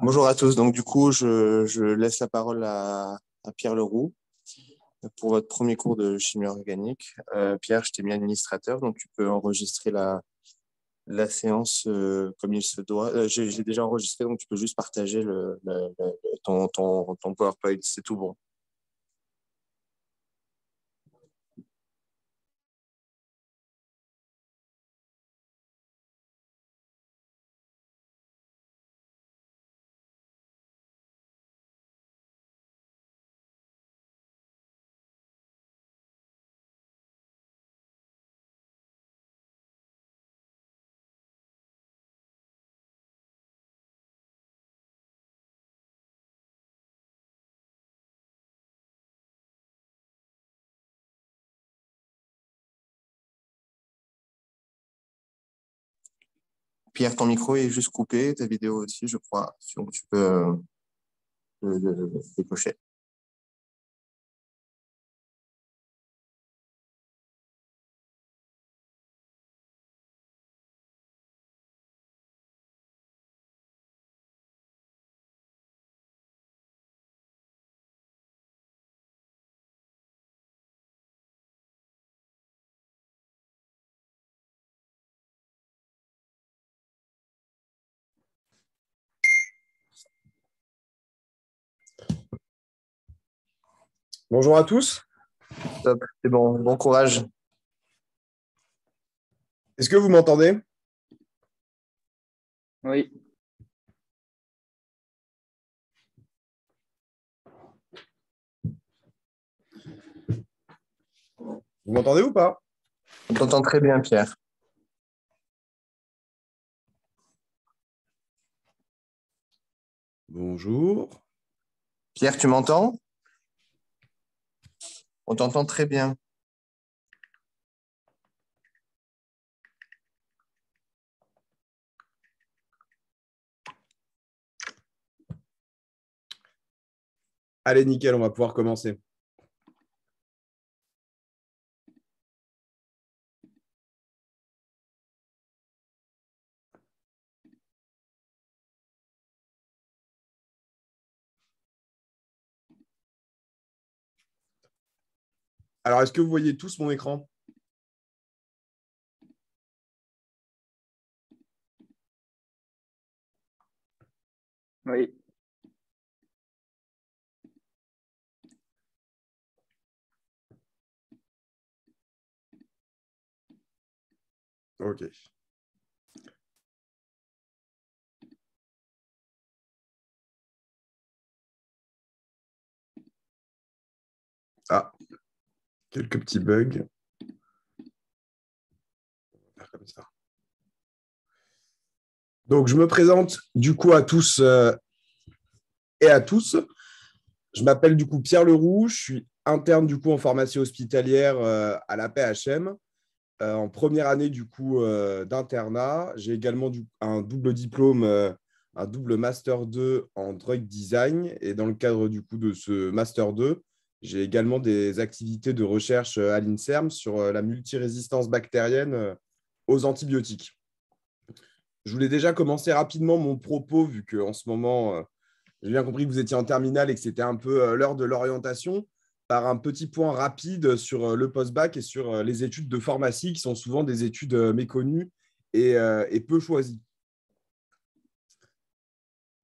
Bonjour à tous. Donc, du coup, je laisse la parole à Pierre Leroux pour votre premier cours de chimie organique. Pierre, je t'ai mis administrateur, donc tu peux enregistrer la séance comme il se doit. J'ai déjà enregistré, donc tu peux juste partager ton PowerPoint. C'est tout bon. Pierre, ton micro est juste coupé, ta vidéo aussi, je crois. Donc, tu peux le décocher. Bonjour à tous. Top, c'est bon. Bon courage. Est-ce que vous m'entendez? Oui, Vous m'entendez ou pas? On t'entend très bien, Pierre. Bonjour. Pierre, tu m'entends? On t'entend très bien. Allez, nickel, on va pouvoir commencer. Alors, est-ce que vous voyez tous mon écran? oui, Ok. Ah, quelques petits bugs. On va faire comme ça. Donc, je me présente du coup à tous et à tous. Je m'appelle du coup Pierre Leroux. Je suis interne du coup en pharmacie hospitalière à la PHM. En première année du coup d'internat. J'ai également un double diplôme, un double master 2 en drug design. Et dans le cadre du coup de ce master 2, j'ai également des activités de recherche à l'INSERM sur la multirésistance bactérienne aux antibiotiques. Je voulais déjà commencer rapidement mon propos, vu qu'en ce moment, j'ai bien compris que vous étiez en terminale et que c'était un peu l'heure de l'orientation, par un petit point rapide sur le post-bac et sur les études de pharmacie, qui sont souvent des études méconnues et peu choisies.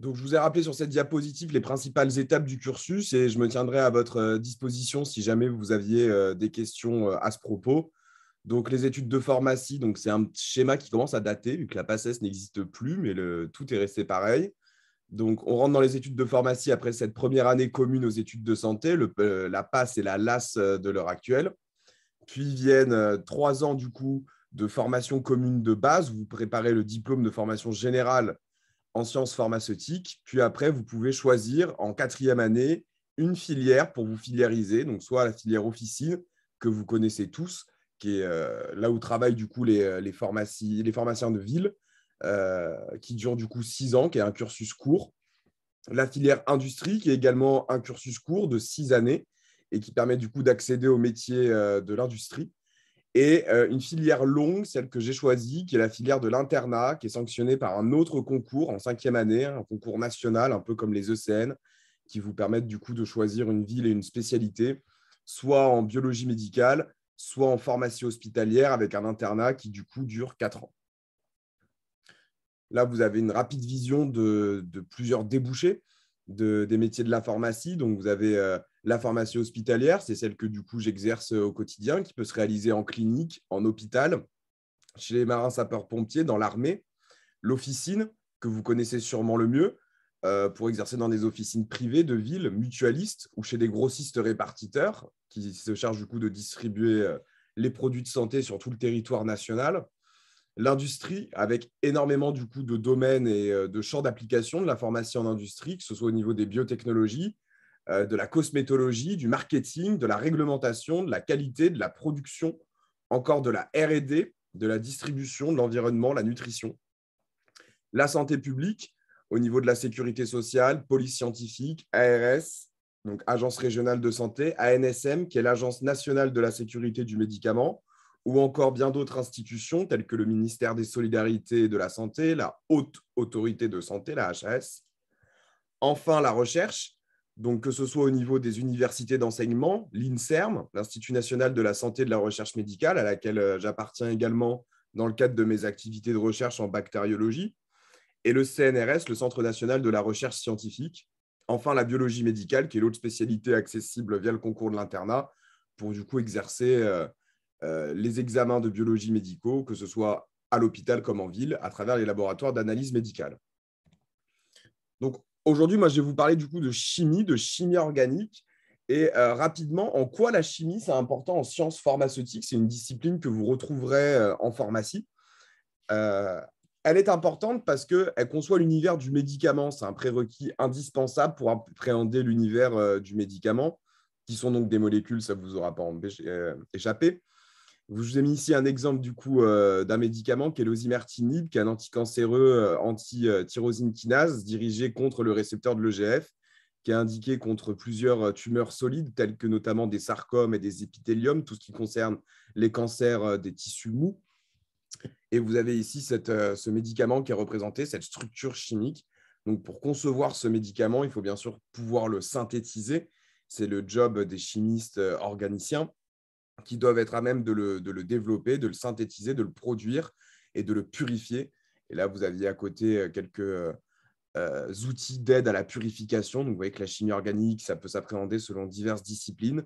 Donc, je vous ai rappelé sur cette diapositive les principales étapes du cursus et je me tiendrai à votre disposition si jamais vous aviez des questions à ce propos. Donc, les études de pharmacie, donc c'est un schéma qui commence à dater, vu que la PACES n'existe plus, mais tout est resté pareil. Donc, on rentre dans les études de pharmacie après cette première année commune aux études de santé, la PAS et la LAS de l'heure actuelle. Puis viennent 3 ans du coup de formation commune de base, où vous préparez le diplôme de formation générale en sciences pharmaceutiques. Puis après, vous pouvez choisir en 4e année une filière pour vous filiariser, donc soit la filière officine que vous connaissez tous, qui est là où travaillent du coup les pharmaciens de ville, qui dure du coup 6 ans, qui est un cursus court. La filière industrie, qui est également un cursus court de 6 années et qui permet du coup d'accéder au métier de l'industrie. et une filière longue, celle que j'ai choisie, qui est la filière de l'internat, qui est sanctionnée par un autre concours en 5e année, un concours national, un peu comme les ECN, qui vous permettent du coup de choisir une ville et une spécialité, soit en biologie médicale, soit en pharmacie hospitalière, avec un internat qui du coup dure 4 ans. Là, vous avez une rapide vision de plusieurs débouchés des métiers de la pharmacie. Donc, vous avez la pharmacie hospitalière, c'est celle que du coup j'exerce au quotidien, qui peut se réaliser en clinique, en hôpital, chez les marins sapeurs-pompiers, dans l'armée. L'officine, que vous connaissez sûrement le mieux, pour exercer dans des officines privées de villes, mutualistes ou chez des grossistes répartiteurs qui se chargent du coup de distribuer les produits de santé sur tout le territoire national. L'industrie, avec énormément du coup de domaines et de champs d'application de la pharmacie en industrie, que ce soit au niveau des biotechnologies, de la cosmétologie, du marketing, de la réglementation, de la qualité, de la production, encore de la R&D, de la distribution, de l'environnement, la nutrition. La santé publique, au niveau de la sécurité sociale, police scientifique, ARS, donc Agence régionale de santé, ANSM, qui est l'Agence nationale de la sécurité du médicament, ou encore bien d'autres institutions telles que le ministère des Solidarités et de la Santé, la Haute Autorité de Santé, la HAS. Enfin, la recherche, donc que ce soit au niveau des universités d'enseignement, l'INSERM, l'Institut national de la santé et de la recherche médicale, à laquelle j'appartiens également dans le cadre de mes activités de recherche en bactériologie, et le CNRS, le Centre national de la recherche scientifique. Enfin, la biologie médicale, qui est l'autre spécialité accessible via le concours de l'internat, pour du coup exercer les examens de biologie médicaux, que ce soit à l'hôpital comme en ville, à travers les laboratoires d'analyse médicale. Donc, aujourd'hui, moi, je vais vous parler du coup de chimie organique. Et rapidement, en quoi la chimie, c'est important en sciences pharmaceutiques? C'est une discipline que vous retrouverez en pharmacie. Elle est importante parce qu'elle conçoit l'univers du médicament. C'est un prérequis indispensable pour appréhender l'univers du médicament, qui sont donc des molécules, ça ne vous aura pas échappé. Je vous ai mis ici un exemple du coup d'un médicament qui est l'osimertinib, qui est un anticancéreux anti-tyrosine kinase dirigé contre le récepteur de l'EGF, qui est indiqué contre plusieurs tumeurs solides, telles que notamment des sarcomes et des épithéliums, tout ce qui concerne les cancers des tissus mous. Et vous avez ici ce médicament qui est représenté, cette structure chimique. Donc, pour concevoir ce médicament, il faut bien sûr pouvoir le synthétiser. C'est le job des chimistes organiciens qui doivent être à même de le développer, de le synthétiser, de le produire et de le purifier. Et là, vous aviez à côté quelques outils d'aide à la purification. Donc, vous voyez que la chimie organique, ça peut s'appréhender selon diverses disciplines.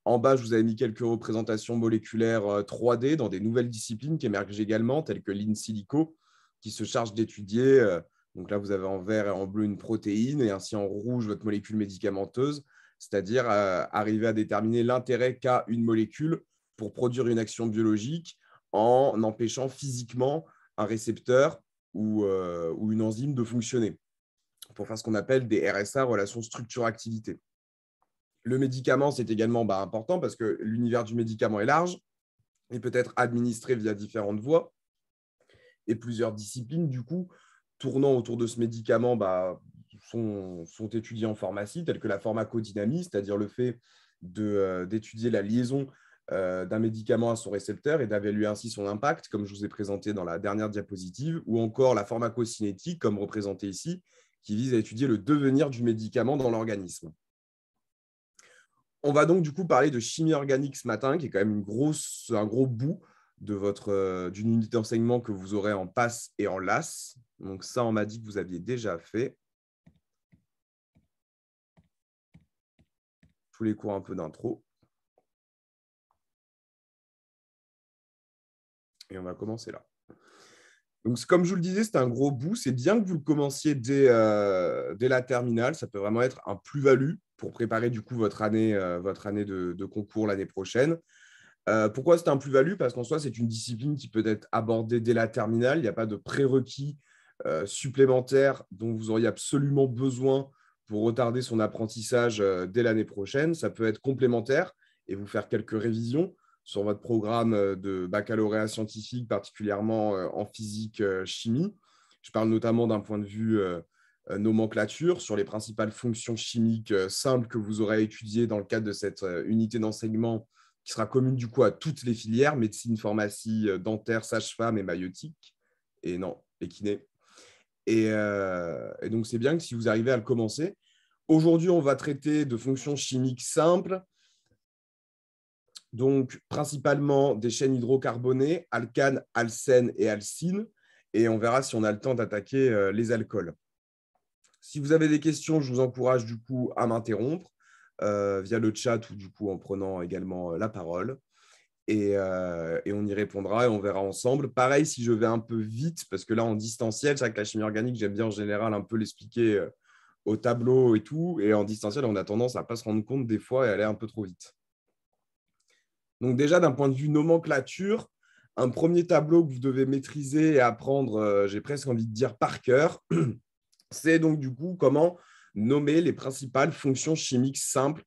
En bas, je vous avais mis quelques représentations moléculaires 3D dans des nouvelles disciplines qui émergent également, telles que l'in silico, qui se charge d'étudier. Donc là, vous avez en vert et en bleu une protéine et ainsi en rouge votre molécule médicamenteuse, c'est-à-dire arriver à déterminer l'intérêt qu'a une molécule pour produire une action biologique en empêchant physiquement un récepteur ou une enzyme de fonctionner, pour faire ce qu'on appelle des RSA, relations structure-activité. Le médicament, c'est également important parce que l'univers du médicament est large et peut être administré via différentes voies. Et plusieurs disciplines, du coup, tournant autour de ce médicament, sont étudiées en pharmacie, telles que la pharmacodynamie, c'est-à-dire le fait d'étudier la liaison d'un médicament à son récepteur et d'évaluer ainsi son impact, comme je vous ai présenté dans la dernière diapositive, ou encore la pharmacocinétique, comme représenté ici, qui vise à étudier le devenir du médicament dans l'organisme. On va donc du coup parler de chimie organique ce matin, qui est quand même un gros bout d'une unité d'enseignement que vous aurez en PASS et en LAS. Donc ça, on m'a dit que vous aviez déjà fait. Tous les cours un peu d'intro. Et on va commencer là. Donc, comme je vous le disais, c'est un gros bout. C'est bien que vous le commenciez dès la terminale. Ça peut vraiment être un plus-value pour préparer du coup votre année de concours l'année prochaine. Pourquoi c'est un plus-value? Parce qu'en soi, c'est une discipline qui peut être abordée dès la terminale. Il n'y a pas de prérequis supplémentaires dont vous auriez absolument besoin pour retarder son apprentissage dès l'année prochaine. Ça peut être complémentaire et vous faire quelques révisions sur votre programme de baccalauréat scientifique, particulièrement en physique-chimie. Je parle notamment d'un point de vue nomenclature sur les principales fonctions chimiques simples que vous aurez à étudier dans le cadre de cette unité d'enseignement qui sera commune du coup à toutes les filières, médecine, pharmacie, dentaire, sage-femme et maïeutique, et kiné. Et donc, c'est bien que si vous arrivez à le commencer. Aujourd'hui, on va traiter de fonctions chimiques simples, donc principalement des chaînes hydrocarbonées, alcanes, alcènes et alcynes, et on verra si on a le temps d'attaquer les alcools. Si vous avez des questions, je vous encourage du coup à m'interrompre via le chat ou du coup en prenant également la parole. Et on y répondra et on verra ensemble. Pareil, si je vais un peu vite, parce que là, en distanciel, c'est vrai que la chimie organique, j'aime bien en général un peu l'expliquer au tableau et tout. Et en distanciel, on a tendance à ne pas se rendre compte des fois et aller un peu trop vite. Donc déjà, d'un point de vue nomenclature, un premier tableau que vous devez maîtriser et apprendre, j'ai presque envie de dire par cœur, c'est donc du coup comment nommer les principales fonctions chimiques simples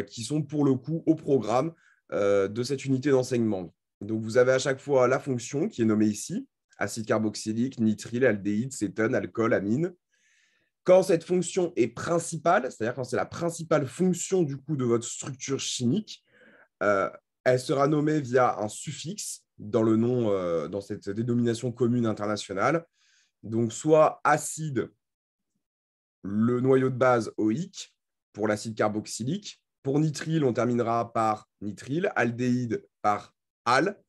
qui sont pour le coup au programme de cette unité d'enseignement. Donc, vous avez à chaque fois la fonction qui est nommée ici, acide carboxylique, nitrile, aldéhyde, cétone, alcool, amine. Quand cette fonction est principale, c'est-à-dire quand c'est la principale fonction du coup de votre structure chimique, elle sera nommée via un suffixe dans le nom, dans cette dénomination commune internationale. Donc, soit acide, le noyau de base OIC pour l'acide carboxylique. Pour nitrile, on terminera par nitrile, aldéhyde par al,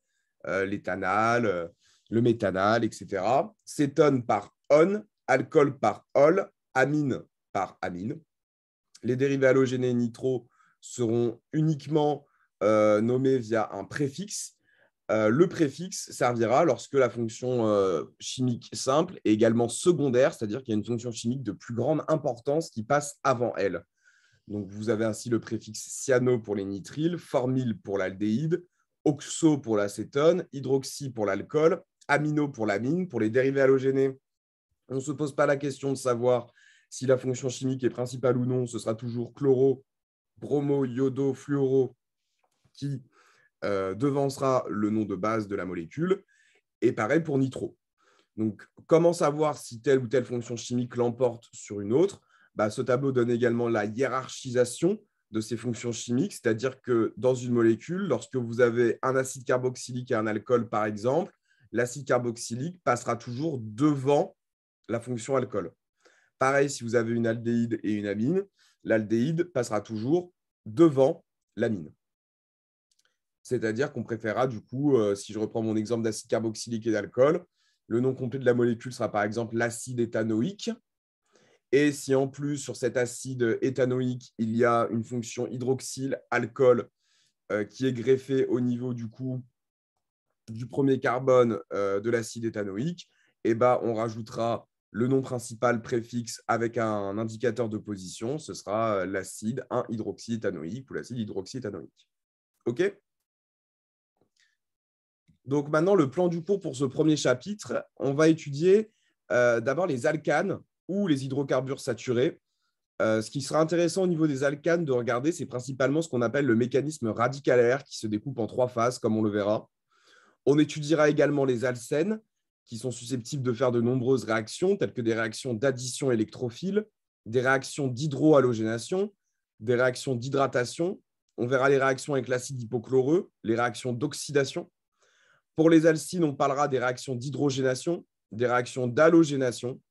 l'éthanal, le méthanal, etc. Cétone par on, alcool par ol, amine par amine. Les dérivés halogénés nitro seront uniquement nommés via un préfixe. Le préfixe servira lorsque la fonction chimique simple est également secondaire, c'est-à-dire qu'il y a une fonction chimique de plus grande importance qui passe avant elle. Donc, vous avez ainsi le préfixe cyano pour les nitriles, formyle pour l'aldéhyde, oxo pour l'acétone, hydroxy pour l'alcool, amino pour l'amine. Pour les dérivés halogénés, on ne se pose pas la question de savoir si la fonction chimique est principale ou non. Ce sera toujours chloro, bromo, iodo, fluoro qui devancera le nom de base de la molécule. Et pareil pour nitro. Donc, comment savoir si telle ou telle fonction chimique l'emporte sur une autre? Ce tableau donne également la hiérarchisation de ces fonctions chimiques, c'est-à-dire que dans une molécule, lorsque vous avez un acide carboxylique et un alcool, par exemple, l'acide carboxylique passera toujours devant la fonction alcool. Pareil, si vous avez une aldéhyde et une amine, l'aldéhyde passera toujours devant l'amine. C'est-à-dire qu'on préférera, du coup, si je reprends mon exemple d'acide carboxylique et d'alcool, le nom complet de la molécule sera par exemple l'acide éthanoïque. Et si en plus, sur cet acide éthanoïque, il y a une fonction hydroxyle, alcool, qui est greffée au niveau du coup du premier carbone de l'acide éthanoïque, on rajoutera le nom principal préfixe avec un indicateur de position. Ce sera l'acide 1-hydroxyéthanoïque ou l'acide hydroxyéthanoïque. OK ? Donc maintenant, le plan du cours pour ce premier chapitre, on va étudier d'abord les alcanes ou les hydrocarbures saturés. Ce qui sera intéressant au niveau des alcanes de regarder, c'est principalement ce qu'on appelle le mécanisme radicalaire qui se découpe en 3 phases, comme on le verra. On étudiera également les alcènes qui sont susceptibles de faire de nombreuses réactions, telles que des réactions d'addition électrophile, des réactions d'hydrohalogénation, des réactions d'hydratation. On verra les réactions avec l'acide hypochloreux, les réactions d'oxydation. Pour les alcynes, on parlera des réactions d'hydrogénation, des réactions d'halogénation,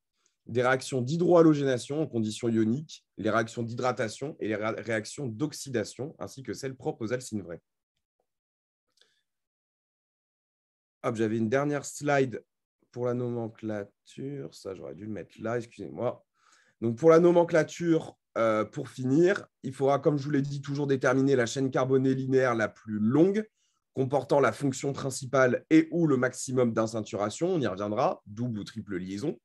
des réactions d'hydrohalogénation en conditions ioniques, les réactions d'hydratation et les réactions d'oxydation, ainsi que celles propres aux alcynes vraies. J'avais une dernière slide pour la nomenclature. Ça, j'aurais dû le mettre là, excusez-moi. Donc, pour la nomenclature, pour finir, il faudra, comme je vous l'ai dit, toujours déterminer la chaîne carbonée linéaire la plus longue, comportant la fonction principale et ou le maximum d'insaturation. On y reviendra, double ou triple liaison.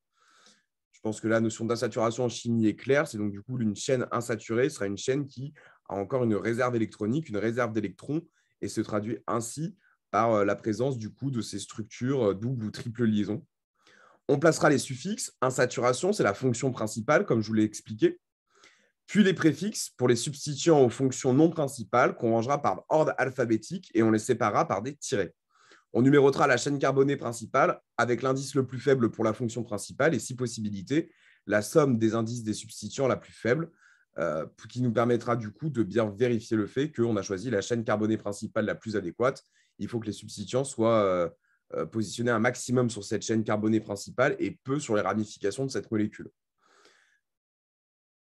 Je pense que la notion d'insaturation en chimie est claire. C'est donc du coup une chaîne insaturée sera une chaîne qui a encore une réserve électronique, une réserve d'électrons, et se traduit ainsi par la présence du coup de ces structures double ou triple liaison. On placera les suffixes. Insaturation, c'est la fonction principale, comme je vous l'ai expliqué. Puis les préfixes pour les substituants aux fonctions non principales qu'on rangera par ordre alphabétique et on les séparera par des tirets. On numérotera la chaîne carbonée principale avec l'indice le plus faible pour la fonction principale et, si possibilité, la somme des indices des substituants la plus faible qui nous permettra du coup de bien vérifier le fait qu'on a choisi la chaîne carbonée principale la plus adéquate. Il faut que les substituants soient positionnés un maximum sur cette chaîne carbonée principale et peu sur les ramifications de cette molécule.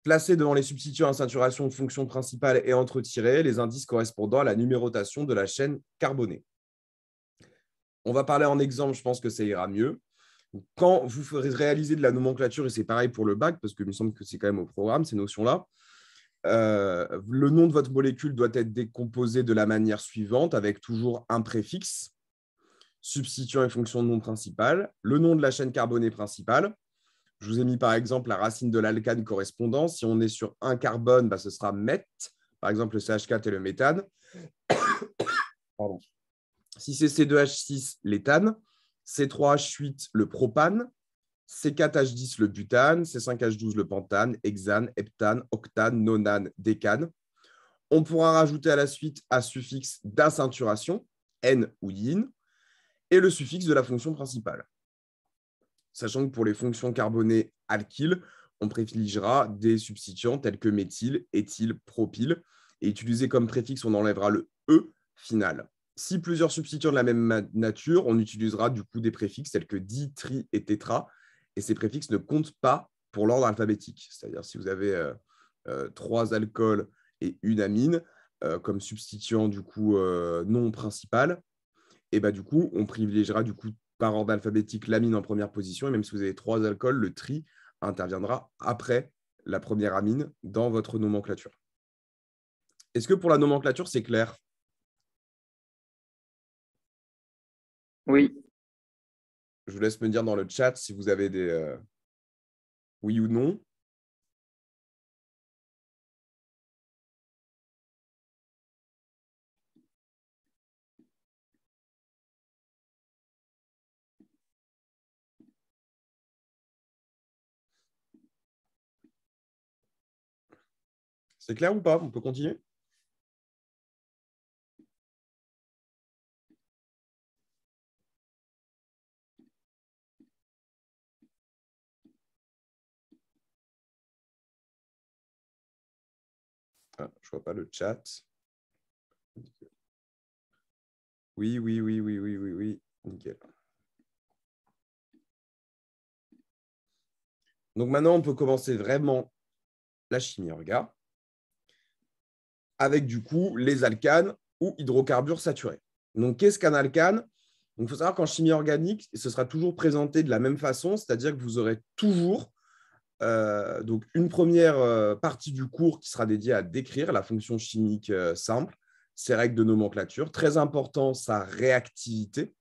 Placer devant les substituants à saturation de fonction principale et entretirer les indices correspondant à la numérotation de la chaîne carbonée. On va parler en exemple, je pense que ça ira mieux. Quand vous ferez réaliser de la nomenclature, et c'est pareil pour le bac, parce qu'il me semble que c'est quand même au programme, ces notions-là, le nom de votre molécule doit être décomposé de la manière suivante, avec toujours un préfixe, substituant et fonction de nom principal, le nom de la chaîne carbonée principale. Je vous ai mis par exemple la racine de l'alcane correspondant. Si on est sur un carbone, ce sera meth, par exemple le CH4 et le méthane. Pardon. Si c'est C2H6, l'éthane, C3H8, le propane, C4H10, le butane, C5H12, le pentane, hexane, heptane, octane, nonane, décane. On pourra rajouter à la suite un suffixe d'aceinturation, N ou yin, et le suffixe de la fonction principale. Sachant que pour les fonctions carbonées alkyles, on privilégiera des substituants tels que méthyle, éthyle, propyle. Et utilisé comme préfixe, on enlèvera le E final. Si plusieurs substituants de la même nature, on utilisera du coup des préfixes tels que di, tri et tétra. Et ces préfixes ne comptent pas pour l'ordre alphabétique. C'est-à-dire si vous avez 3 alcools et une amine comme substituant du coup non principal, et du coup, on privilégiera du coup par ordre alphabétique l'amine en première position. Et même si vous avez 3 alcools, le tri interviendra après la première amine dans votre nomenclature. Est-ce que pour la nomenclature, c'est clair? Oui. Je vous laisse me dire dans le chat si vous avez des oui ou non. C'est clair ou pas? On peut continuer? Ah, je ne vois pas le chat. Oui, oui, oui, oui, oui, oui, oui. Nickel. Donc maintenant, on peut commencer vraiment la chimie orga avec du coup les alcanes ou hydrocarbures saturés. Donc, qu'est-ce qu'un alcane? Donc, il faut savoir qu'en chimie organique, ce sera toujours présenté de la même façon, c'est-à-dire que vous aurez toujours donc une première partie du cours qui sera dédiée à décrire la fonction chimique simple, ses règles de nomenclature. Très important, sa réactivité,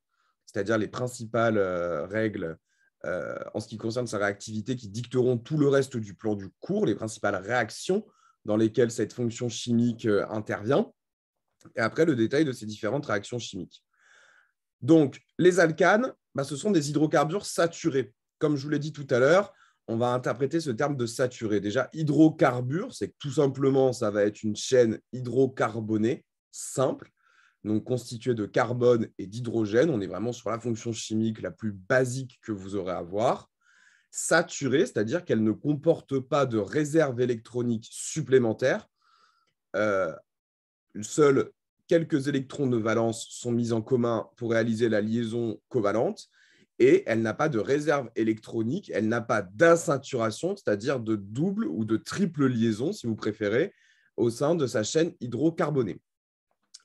c'est-à-dire les principales règles en ce qui concerne sa réactivité qui dicteront tout le reste du plan du cours, les principales réactions dans lesquelles cette fonction chimique intervient, et après le détail de ces différentes réactions chimiques. Donc, les alcanes, ce sont des hydrocarbures saturés. Comme je vous l'ai dit tout à l'heure, on va interpréter ce terme de saturé. Déjà, hydrocarbure, c'est que tout simplement, ça va être une chaîne hydrocarbonée simple, donc constituée de carbone et d'hydrogène. On est vraiment sur la fonction chimique la plus basique que vous aurez à voir. Saturée, c'est-à-dire qu'elle ne comporte pas de réserve électronique supplémentaire. Seuls quelques électrons de valence sont mis en commun pour réaliser la liaison covalente. Et elle n'a pas de réserve électronique, elle n'a pas d'aceinturation, c'est-à-dire de double ou de triple liaison, si vous préférez, au sein de sa chaîne hydrocarbonée.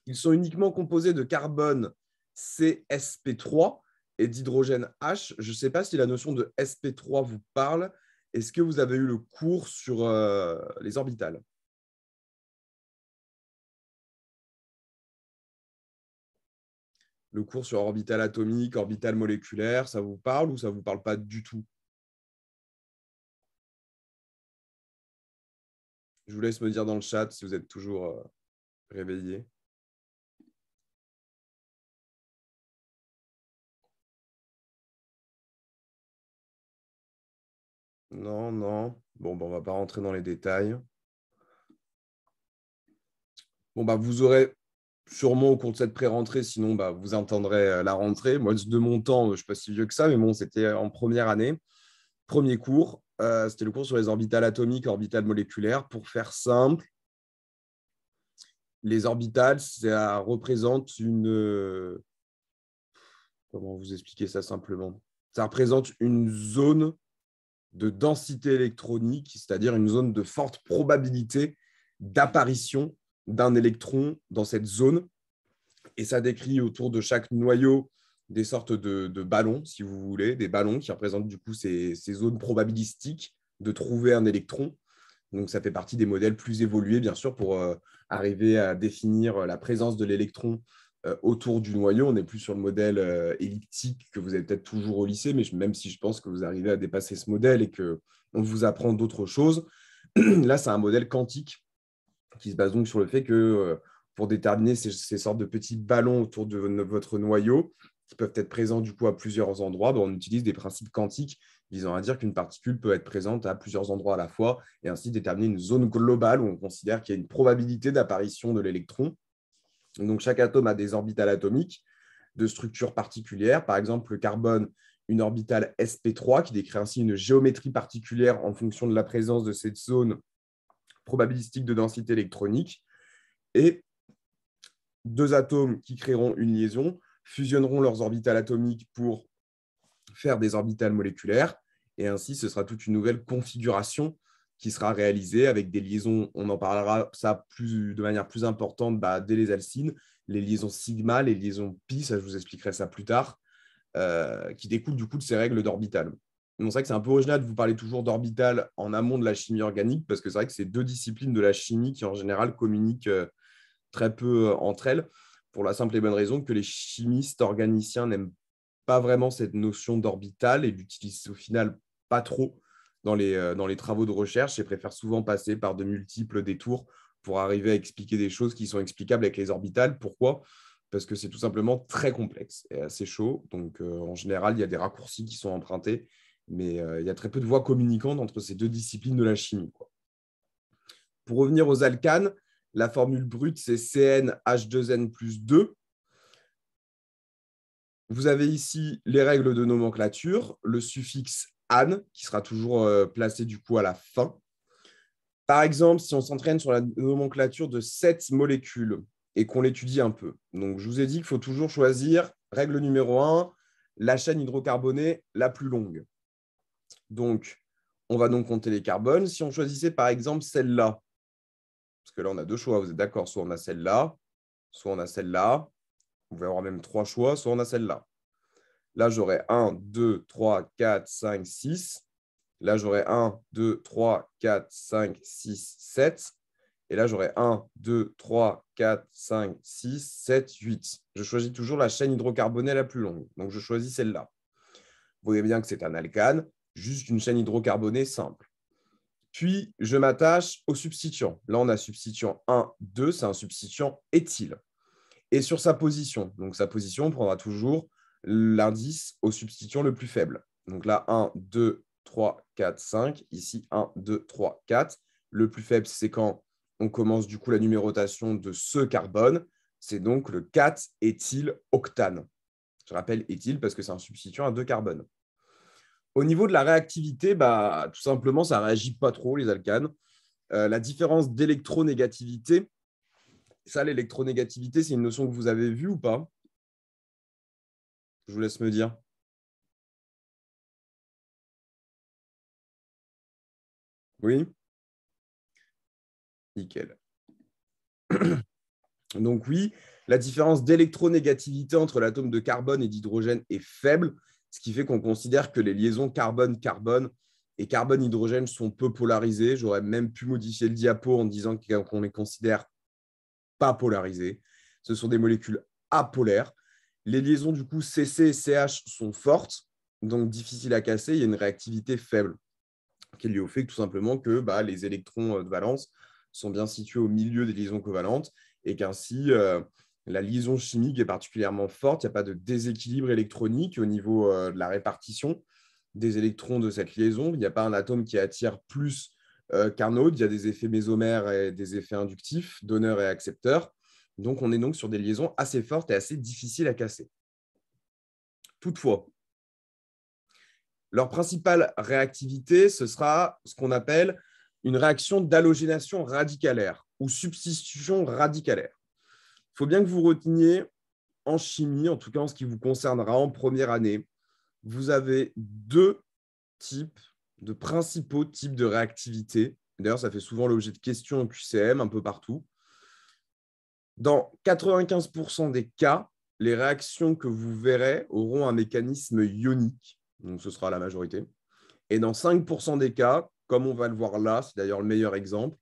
Ils sont uniquement composés de carbone CsP3 et d'hydrogène H. Je ne sais pas si la notion de sp3 vous parle. Est-ce que vous avez eu le cours sur les orbitales? Le cours sur orbital atomique, orbital moléculaire, ça vous parle ou ça ne vous parle pas du tout? Je vous laisse me dire dans le chat si vous êtes toujours réveillé. Non, non. Bon, on ne va pas rentrer dans les détails. Bon, vous aurez sûrement au cours de cette pré-rentrée, sinon vous entendrez la rentrée. Moi, de mon temps, je ne suis pas si vieux que ça, mais bon, c'était en première année, premier cours. C'était le cours sur les orbitales atomiques, orbitales moléculaires. Pour faire simple, les orbitales, ça représente une… Comment vous expliquer ça simplement? Ça représente une zone de densité électronique, c'est-à-dire une zone de forte probabilité d'apparition d'un électron dans cette zone. Et ça décrit autour de chaque noyau des sortes de ballons, si vous voulez, des ballons qui représentent du coup ces zones probabilistiques de trouver un électron. Donc, ça fait partie des modèles plus évolués, bien sûr, pour arriver à définir la présence de l'électron autour du noyau. On n'est plus sur le modèle elliptique que vous avez peut-être toujours au lycée, mais même si je pense que vous arrivez à dépasser ce modèle et qu'on vous apprend d'autres choses, là, c'est un modèle quantique qui se base donc sur le fait que pour déterminer ces sortes de petits ballons autour de votre noyau, qui peuvent être présents du coup à plusieurs endroits, on utilise des principes quantiques visant à dire qu'une particule peut être présente à plusieurs endroits à la fois et ainsi déterminer une zone globale où on considère qu'il y a une probabilité d'apparition de l'électron. Donc, chaque atome a des orbitales atomiques de structure particulière. Par exemple, le carbone, une orbitale sp3 qui décrit ainsi une géométrie particulière en fonction de la présence de cette zone probabilistique de densité électronique. Et deux atomes qui créeront une liaison fusionneront leurs orbitales atomiques pour faire des orbitales moléculaires. Et ainsi, ce sera toute une nouvelle configuration qui sera réalisée avec des liaisons, on en parlera ça de manière plus importante dès les alcynes, les liaisons sigma, les liaisons pi, ça je vous expliquerai ça plus tard, qui découlent du coup de ces règles d'orbital. C'est vrai que c'est un peu original de vous parler toujours d'orbital en amont de la chimie organique, parce que c'est vrai que c'est deux disciplines de la chimie qui en général communiquent très peu entre elles, pour la simple et bonne raison que les chimistes organiciens n'aiment pas vraiment cette notion d'orbital et l'utilisent au final pas trop dans les travaux de recherche et préfèrent souvent passer par de multiples détours pour arriver à expliquer des choses qui sont explicables avec les orbitales. Pourquoi ? Parce que c'est tout simplement très complexe et assez chaud. Donc, en général, il y a des raccourcis qui sont empruntés, mais il y a très peu de voies communicantes entre ces deux disciplines de la chimie, quoi. Pour revenir aux alcanes, la formule brute, c'est CnH2n plus 2. Vous avez ici les règles de nomenclature, le suffixe -ane, qui sera toujours placé du coup à la fin. Par exemple, si on s'entraîne sur la nomenclature de cette molécule et qu'on l'étudie un peu. Donc, je vous ai dit qu'il faut toujours choisir, règle numéro 1, la chaîne hydrocarbonée la plus longue. Donc, on va donc compter les carbones. Si on choisissait par exemple celle-là, parce que là, on a deux choix, vous êtes d'accord, soit on a celle-là, soit on a celle-là. Vous pouvez avoir même trois choix, soit on a celle-là. Là, j'aurai 1, 2, 3, 4, 5, 6. Là, j'aurai 1, 2, 3, 4, 5, 6, 7. Et là, j'aurai 1, 2, 3, 4, 5, 6, 7, 8. Je choisis toujours la chaîne hydrocarbonée la plus longue. Donc, je choisis celle-là. Vous voyez bien que c'est un alcane, juste une chaîne hydrocarbonée simple. Puis, je m'attache au substituant. Là, on a substituant 1, 2, c'est un substituant éthyle. Et sur sa position, donc sa position, on prendra toujours l'indice au substituant le plus faible. Donc là, 1, 2, 3, 4, 5. Ici, 1, 2, 3, 4. Le plus faible, c'est quand on commence du coup la numérotation de ce carbone. C'est donc le 4-éthyloctane. Je rappelle éthyle parce que c'est un substituant à deux carbones. Au niveau de la réactivité, tout simplement, ça ne réagit pas trop, les alcanes. La différence d'électronégativité, ça, l'électronégativité, c'est une notion que vous avez vue ou pas? Je vous laisse me dire. Oui? Nickel. Donc oui, la différence d'électronégativité entre l'atome de carbone et d'hydrogène est faible, ce qui fait qu'on considère que les liaisons carbone-carbone et carbone-hydrogène sont peu polarisées. J'aurais même pu modifier le diapo en disant qu'on les considère pas polarisées. Ce sont des molécules apolaires. Les liaisons du coup CC et CH sont fortes, donc difficiles à casser. Il y a une réactivité faible qui est liée au fait que, tout simplement que les électrons de valence sont bien situés au milieu des liaisons covalentes et qu'ainsi la liaison chimique est particulièrement forte. Il n'y a pas de déséquilibre électronique au niveau de la répartition des électrons de cette liaison. Il n'y a pas un atome qui attire plus qu'un autre. Il y a des effets mésomères et des effets inductifs, donneur et accepteur. Donc, on est donc sur des liaisons assez fortes et assez difficiles à casser. Toutefois, Leur principale réactivité, ce sera ce qu'on appelle une réaction d'halogénation radicalaire ou substitution radicalaire. Il faut bien que vous reteniez en chimie, en tout cas en ce qui vous concernera en première année, vous avez deux principaux types de réactivité. D'ailleurs, ça fait souvent l'objet de questions en QCM un peu partout. Dans 95% des cas, les réactions que vous verrez auront un mécanisme ionique, donc ce sera la majorité. Et dans 5% des cas, comme on va le voir là, c'est d'ailleurs le meilleur exemple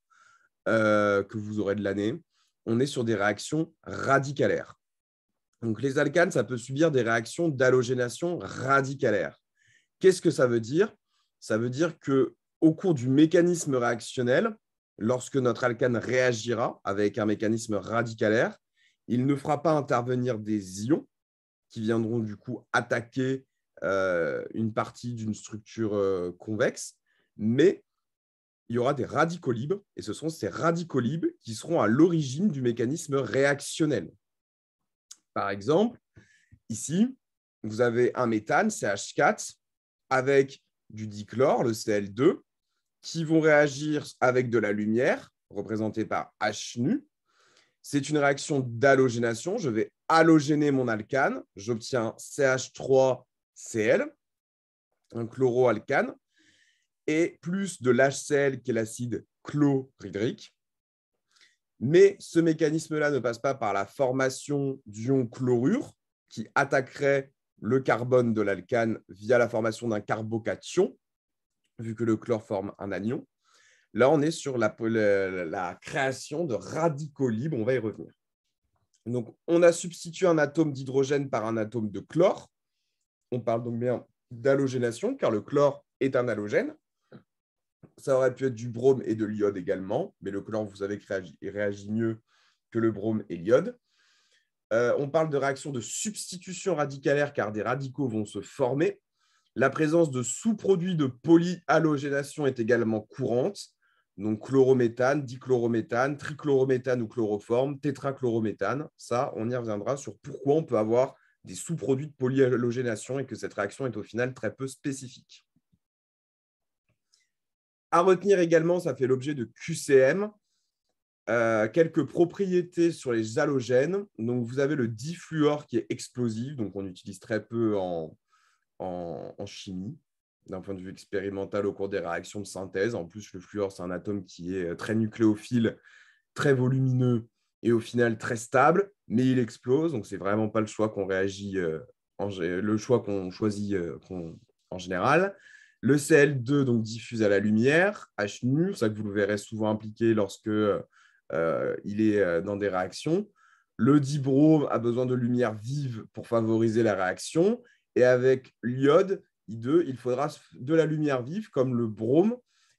que vous aurez de l'année, on est sur des réactions radicalaires. Donc les alcanes, ça peut subir des réactions d'halogénation radicalaire. Qu'est-ce que ça veut dire? Ça veut dire qu'au cours du mécanisme réactionnel, lorsque notre alcane réagira avec un mécanisme radicalaire, il ne fera pas intervenir des ions qui viendront du coup attaquer une partie d'une structure convexe, mais il y aura des radicaux libres, et ce sont ces radicaux libres qui seront à l'origine du mécanisme réactionnel. Par exemple, ici, vous avez un méthane, CH4, avec du dichlore, le Cl2, qui vont réagir avec de la lumière, représentée par HNu. C'est une réaction d'halogénation. Je vais halogéner mon alcane. J'obtiens CH3Cl, un chloroalcane, et plus de l'HCl, qui est l'acide chlorhydrique. Mais ce mécanisme-là ne passe pas par la formation d'ion chlorure, qui attaquerait le carbone de l'alcane via la formation d'un carbocation, vu que le chlore forme un anion. Là, on est sur la création de radicaux libres. On va y revenir. Donc, on a substitué un atome d'hydrogène par un atome de chlore. On parle donc bien d'halogénation, car le chlore est un halogène. Ça aurait pu être du brome et de l'iode également, mais le chlore, vous savez, réagit mieux que le brome et l'iode. On parle de réaction de substitution radicalaire, car des radicaux vont se former. La présence de sous-produits de polyhalogénation est également courante. Donc, chlorométhane, dichlorométhane, trichlorométhane ou chloroforme, tétrachlorométhane. Ça, on y reviendra sur pourquoi on peut avoir des sous-produits de polyhalogénation et que cette réaction est au final très peu spécifique. À retenir également, ça fait l'objet de QCM, quelques propriétés sur les halogènes. Donc, vous avez le difluor qui est explosif, donc on utilise très peu en chimie, d'un point de vue expérimental au cours des réactions de synthèse. En plus, le fluor, c'est un atome qui est très nucléophile, très volumineux et au final très stable, mais il explose. Donc, ce n'est vraiment pas le choix qu'on choisit en général. Le Cl2 donc, diffuse à la lumière, HNu, c'est ça que vous le verrez souvent impliqué lorsque il est dans des réactions. Le dibrome a besoin de lumière vive pour favoriser la réaction. Et avec l'iode, I2, il faudra de la lumière vive comme le brome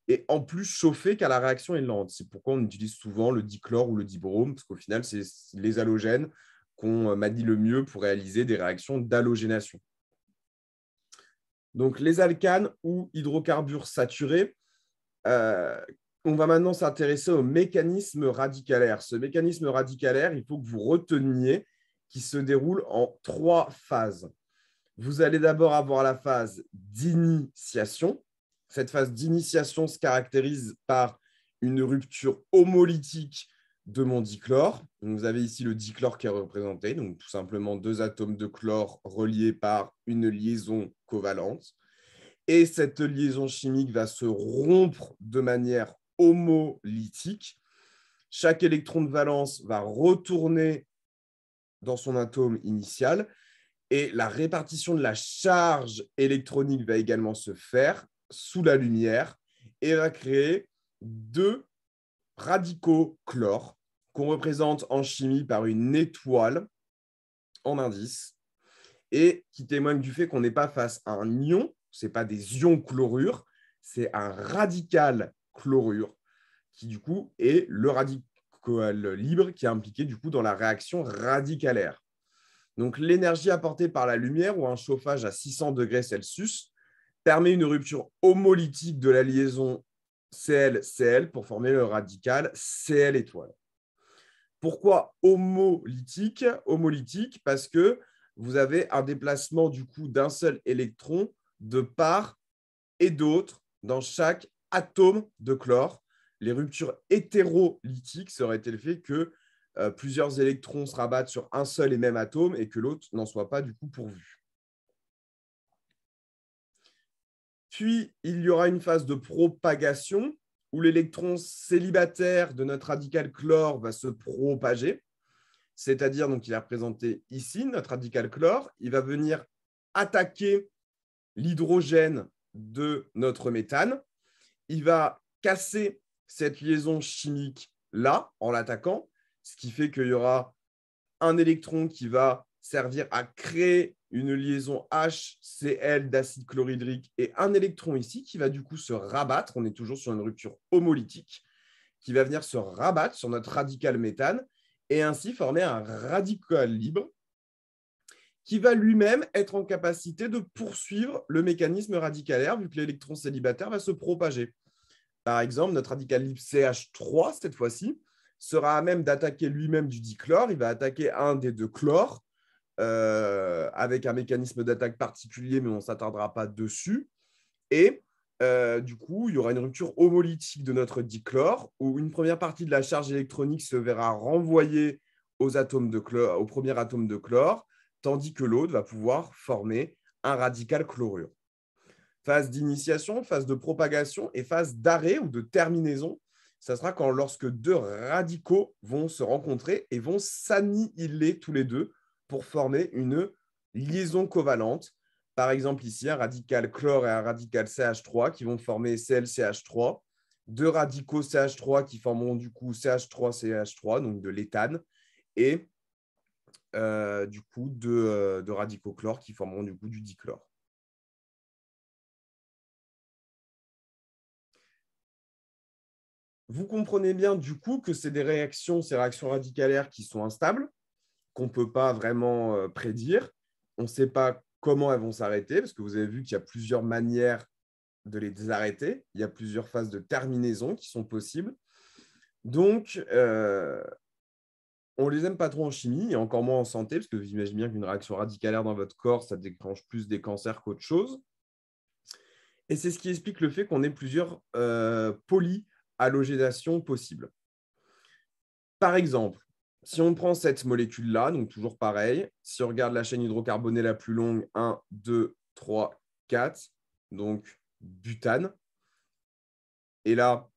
et en plus chauffer car la réaction est lente. C'est pourquoi on utilise souvent le dichlore ou le dibrome, parce qu'au final, c'est les halogènes qu'on manie le mieux pour réaliser des réactions d'halogénation. Donc, les alcanes ou hydrocarbures saturés, on va maintenant s'intéresser au mécanisme radicalaire. Ce mécanisme radicalaire, il faut que vous reteniez qu'il se déroule en 3 phases. Vous allez d'abord avoir la phase d'initiation. Cette phase d'initiation se caractérise par une rupture homolytique de mon dichlore. Donc, vous avez ici le dichlore qui est représenté, donc tout simplement 2 atomes de chlore reliés par une liaison covalente. Et cette liaison chimique va se rompre de manière homolytique. Chaque électron de valence va retourner dans son atome initial et la répartition de la charge électronique va également se faire sous la lumière et va créer 2 radicaux chlore qu'on représente en chimie par une étoile en indice et qui témoigne du fait qu'on n'est pas face à un ion, ce n'est pas des ions chlorure, c'est un radical chlorure qui du coup est le radical libre qui est impliqué du coup dans la réaction radicalaire. Donc l'énergie apportée par la lumière ou un chauffage à 600 degrés Celsius permet une rupture homolytique de la liaison Cl-Cl pour former le radical Cl étoile. Pourquoi homolytique? Homolytique parce que vous avez un déplacement du coup d'un seul électron de par et d'autres dans chaque atome de chlore. Les ruptures hétérolytiques seraient le fait que plusieurs électrons se rabattent sur un seul et même atome et que l'autre n'en soit pas du coup pourvu. Puis, il y aura une phase de propagation où l'électron célibataire de notre radical chlore va se propager. C'est-à-dire, donc, il est représenté ici, notre radical chlore. Il va venir attaquer l'hydrogène de notre méthane. Il va casser cette liaison chimique-là en l'attaquant, ce qui fait qu'il y aura un électron qui va servir à créer une liaison HCl d'acide chlorhydrique et un électron ici qui va du coup se rabattre, on est toujours sur une rupture homolytique, qui va venir se rabattre sur notre radical méthane et ainsi former un radical libre qui va lui-même être en capacité de poursuivre le mécanisme radicalaire vu que l'électron célibataire va se propager. Par exemple, notre radical libre CH3, cette fois-ci, sera à même d'attaquer lui-même du dichlore. Il va attaquer un des deux chlores avec un mécanisme d'attaque particulier, mais on ne s'attardera pas dessus. Et du coup, il y aura une rupture homolytique de notre dichlore où une première partie de la charge électronique se verra renvoyée aux atomes de chlore, au premier atome de chlore, tandis que l'autre va pouvoir former un radical chlorure. Phase d'initiation, phase de propagation et phase d'arrêt ou de terminaison. Ça sera lorsque deux radicaux vont se rencontrer et vont s'annihiler tous les deux pour former une liaison covalente. Par exemple, ici, un radical chlore et un radical CH3 qui vont former ClCH3. Deux radicaux CH3 qui formeront du coup CH3CH3, donc de l'éthane. Et du coup, deux radicaux chlore qui formeront du coup du dichlore. Vous comprenez bien du coup que c'est ces réactions radicalaires qui sont instables, qu'on ne peut pas vraiment prédire. On ne sait pas comment elles vont s'arrêter, parce que vous avez vu qu'il y a plusieurs manières de les arrêter. Il y a plusieurs phases de terminaison qui sont possibles. Donc, on ne les aime pas trop en chimie, et encore moins en santé, parce que vous imaginez bien qu'une réaction radicalaire dans votre corps, ça déclenche plus des cancers qu'autre chose. Et c'est ce qui explique le fait qu'on ait plusieurs polyhalogénations possibles. Par exemple, si on prend cette molécule-là, donc toujours pareil, si on regarde la chaîne hydrocarbonée la plus longue, 1, 2, 3, 4, donc butane. Et là,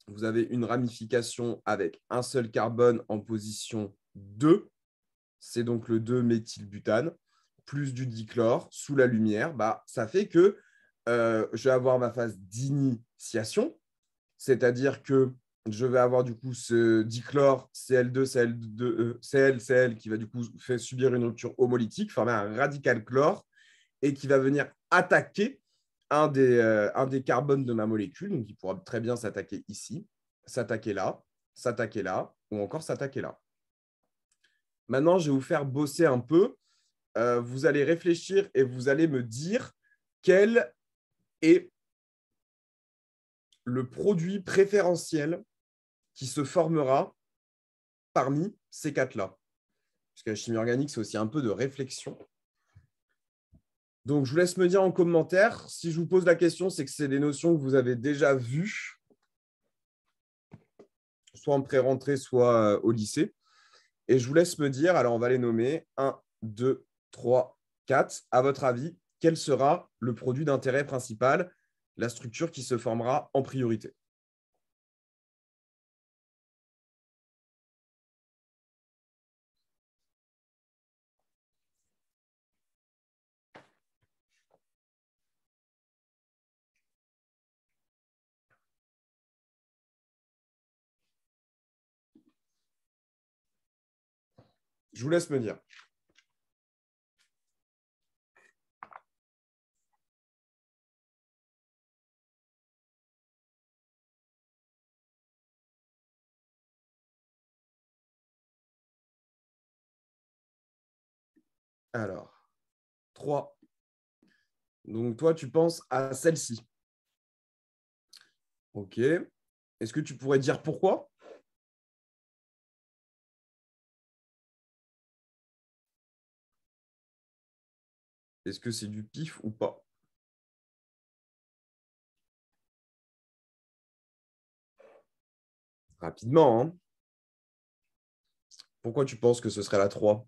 vous avez une ramification avec un seul carbone en position 2, c'est donc le 2-méthylbutane, plus du dichlore sous la lumière, ça fait que je vais avoir ma phase d'initiation, c'est-à-dire que je vais avoir du coup ce dichlore Cl2, Cl qui va du coup faire subir une rupture homolytique, former un radical chlore et qui va venir attaquer un des carbones de ma molécule. Donc, il pourra très bien s'attaquer ici, s'attaquer là, ou encore s'attaquer là. Maintenant, je vais vous faire bosser un peu. Vous allez réfléchir et vous allez me dire quel est le produit préférentiel qui se formera parmi ces quatre-là. Parce que la chimie organique, c'est aussi un peu de réflexion. Donc, je vous laisse me dire en commentaire. Si je vous pose la question, c'est que c'est des notions que vous avez déjà vues, soit en pré-rentrée, soit au lycée. Et je vous laisse me dire, alors on va les nommer 1, 2, 3, 4. À votre avis, quel sera le produit d'intérêt principal, la structure qui se formera en priorité? Je vous laisse me dire. Alors, 3. Donc, toi, tu penses à celle-ci. OK. Est-ce que tu pourrais dire pourquoi? Est-ce que c'est du pif ou pas? Rapidement, hein. Pourquoi tu penses que ce serait la 3?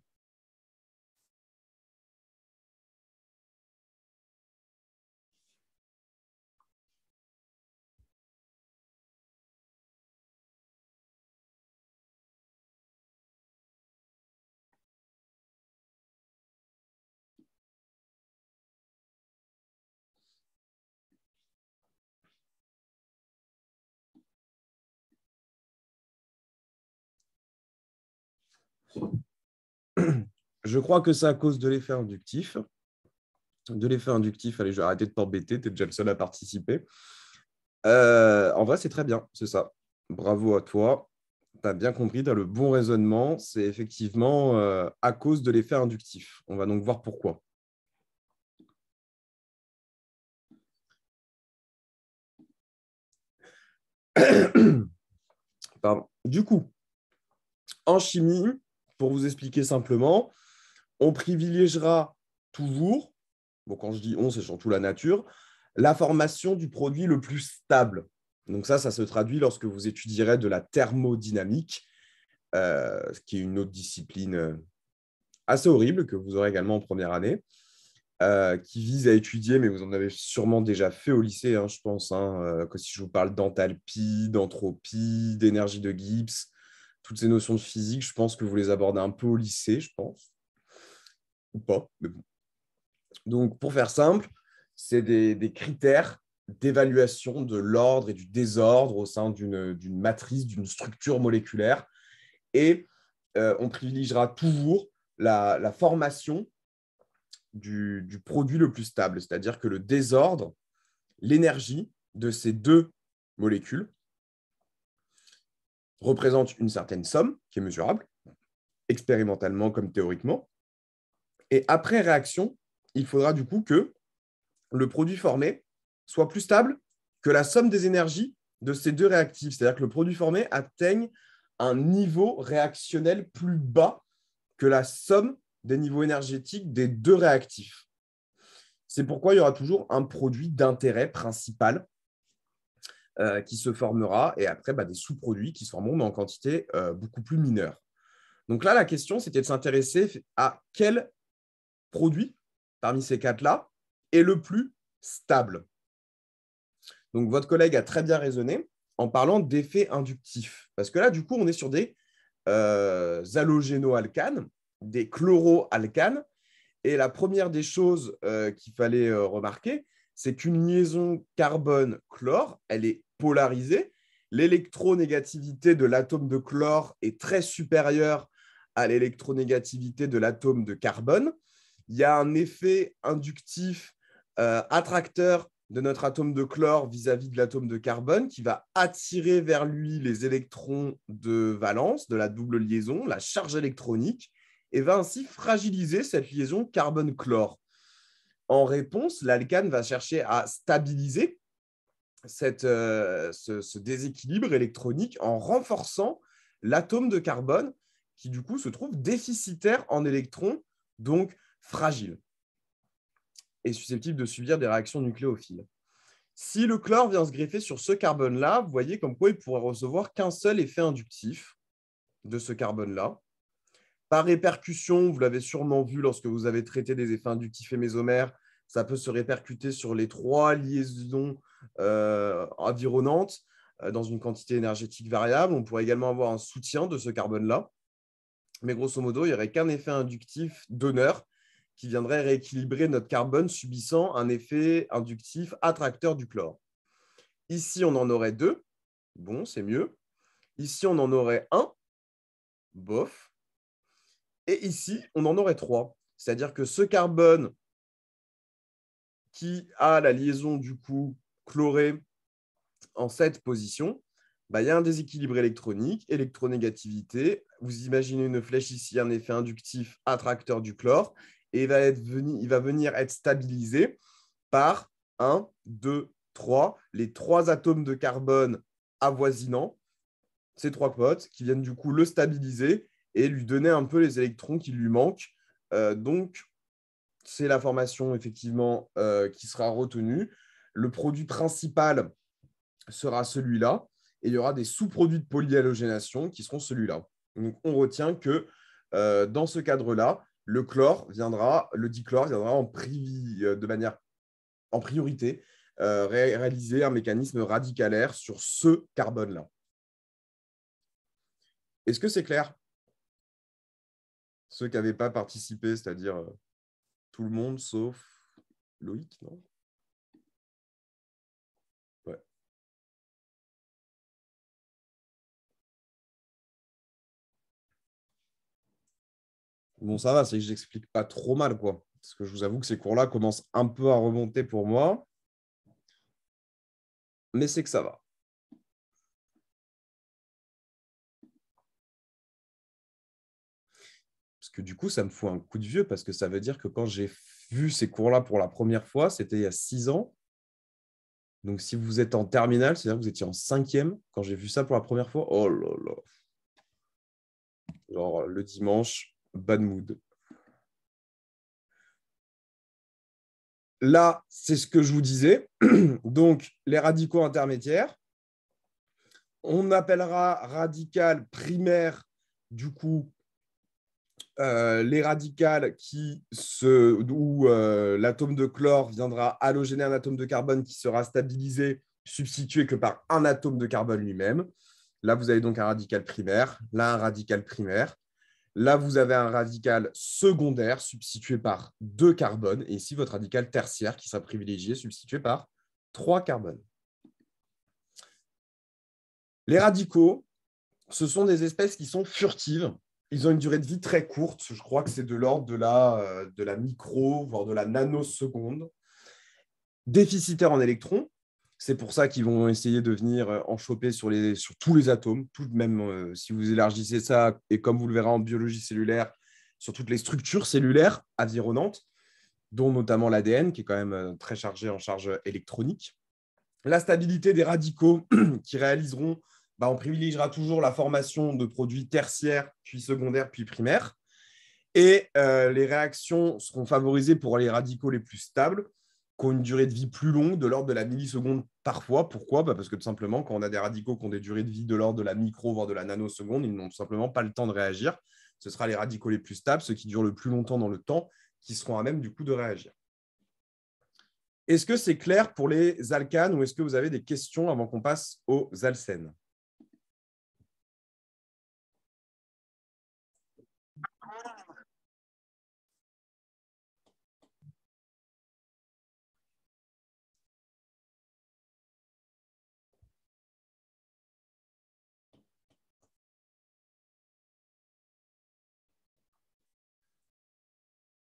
Je crois que c'est à cause de l'effet inductif. Allez, je vais arrêter de t'embêter, tu es déjà le seul à participer. En vrai, c'est très bien, c'est ça. Bravo à toi. Tu as bien compris, tu as le bon raisonnement. C'est effectivement à cause de l'effet inductif. On va donc voir pourquoi. Pardon. Du coup, en chimie, pour vous expliquer simplement, on privilégiera toujours, bon, quand je dis on, c'est surtout la nature, la formation du produit le plus stable. Donc ça se traduit lorsque vous étudierez de la thermodynamique, ce qui est une autre discipline assez horrible que vous aurez également en première année, qui vise à étudier, mais vous en avez sûrement déjà fait au lycée, hein, je pense, hein, que si je vous parle d'enthalpie, d'entropie, d'énergie de Gibbs, toutes ces notions de physique, je pense que vous les abordez un peu au lycée, je pense, ou pas, mais bon. Donc, pour faire simple, c'est des critères d'évaluation de l'ordre et du désordre au sein d'une matrice, d'une structure moléculaire. Et on privilégiera toujours la formation du produit le plus stable, c'est-à-dire que le désordre, l'énergie de ces deux molécules représente une certaine somme qui est mesurable, expérimentalement comme théoriquement. Et après réaction, il faudra du coup que le produit formé soit plus stable que la somme des énergies de ces deux réactifs. C'est-à-dire que le produit formé atteigne un niveau réactionnel plus bas que la somme des niveaux énergétiques des deux réactifs. C'est pourquoi il y aura toujours un produit d'intérêt principal qui se formera et après des sous-produits qui se formeront mais en quantité beaucoup plus mineure. Donc là, la question, c'était de s'intéresser à quel produit parmi ces quatre-là est le plus stable. Donc, votre collègue a très bien raisonné en parlant d'effet inductif. Parce que là, du coup, on est sur des halogénoalcanes, des chloroalcanes. Et la première des choses qu'il fallait remarquer, c'est qu'une liaison carbone-chlore, elle est polarisée. L'électronégativité de l'atome de chlore est très supérieure à l'électronégativité de l'atome de carbone. Il y a un effet inductif attracteur de notre atome de chlore vis-à-vis de l'atome de carbone qui va attirer vers lui les électrons de valence, de la double liaison, la charge électronique, et va ainsi fragiliser cette liaison carbone-chlore. En réponse, l'alcane va chercher à stabiliser ce déséquilibre électronique en renforçant l'atome de carbone qui, du coup, se trouve déficitaire en électrons, donc fragile et susceptible de subir des réactions nucléophiles. Si le chlore vient se greffer sur ce carbone-là, vous voyez comme quoi il pourrait recevoir qu'un seul effet inductif de ce carbone-là. Par répercussion, vous l'avez sûrement vu lorsque vous avez traité des effets inductifs et mésomères, ça peut se répercuter sur les trois liaisons environnantes dans une quantité énergétique variable. On pourrait également avoir un soutien de ce carbone-là. Mais grosso modo, il n'y aurait qu'un effet inductif donneur qui viendrait rééquilibrer notre carbone subissant un effet inductif attracteur du chlore. Ici, on en aurait deux. Bon, c'est mieux. Ici, on en aurait un. Bof. Et ici, on en aurait trois. C'est-à-dire que ce carbone qui a la liaison du coup chlorée en cette position, il y a un déséquilibre électronique, électronégativité. Vous imaginez une flèche ici, un effet inductif attracteur du chlore, et il va venir être stabilisé par 1, 2, 3, les trois atomes de carbone avoisinants, ces trois potes, qui viennent du coup le stabiliser et lui donner un peu les électrons qui lui manquent. Donc, c'est la formation effectivement qui sera retenue. Le produit principal sera celui-là. et il y aura des sous-produits de polyhalogénation qui seront celui-là. Donc, on retient que dans ce cadre-là, le dichlore viendra en priorité réaliser un mécanisme radicalaire sur ce carbone-là. Est-ce que c'est clair? Ceux qui n'avaient pas participé, c'est-à-dire tout le monde sauf Loïc, non? Ouais. Bon, ça va, c'est que je n'explique pas trop mal, quoi. Parce que je vous avoue que ces cours-là commencent un peu à remonter pour moi. Mais c'est que ça va. Parce que du coup, ça me fout un coup de vieux, parce que ça veut dire que quand j'ai vu ces cours-là pour la première fois, c'était il y a 6 ans. Donc, si vous êtes en terminale, c'est-à-dire que vous étiez en 5e quand j'ai vu ça pour la première fois. Oh là là. Genre, le dimanche, bad mood. Là, c'est ce que je vous disais. Donc, les radicaux intermédiaires. On appellera radical primaire, du coup, les radicales où l'atome de chlore viendra halogéner un atome de carbone qui sera stabilisé, substitué que par un atome de carbone lui-même. Là, vous avez donc un radical primaire, là, un radical primaire. Là, vous avez un radical secondaire substitué par 2 carbones. Et ici, votre radical tertiaire qui sera privilégié, substitué par 3 carbones. Les radicaux, ce sont des espèces qui sont furtives. Ils ont une durée de vie très courte. Je crois que c'est de l'ordre de la micro, voire de la nanoseconde. Déficitaires en électrons. C'est pour ça qu'ils vont essayer de venir en choper sur tous les atomes, même si vous élargissez ça, et comme vous le verrez en biologie cellulaire, sur toutes les structures cellulaires environnantes, dont notamment l'ADN, qui est quand même très chargé en charge électronique. La stabilité des radicaux qui réaliseront, on privilégiera toujours la formation de produits tertiaires, puis secondaires, puis primaires. Et les réactions seront favorisées pour les radicaux les plus stables, qui ont une durée de vie plus longue, de l'ordre de la milliseconde parfois. Pourquoi? Parce que tout simplement, quand on a des radicaux qui ont des durées de vie de l'ordre de la micro, voire de la nanoseconde, ils n'ont tout simplement pas le temps de réagir. Ce sera les radicaux les plus stables, ceux qui durent le plus longtemps dans le temps, qui seront à même du coup de réagir. Est-ce que c'est clair pour les alcanes ou est-ce que vous avez des questions avant qu'on passe aux alcènes?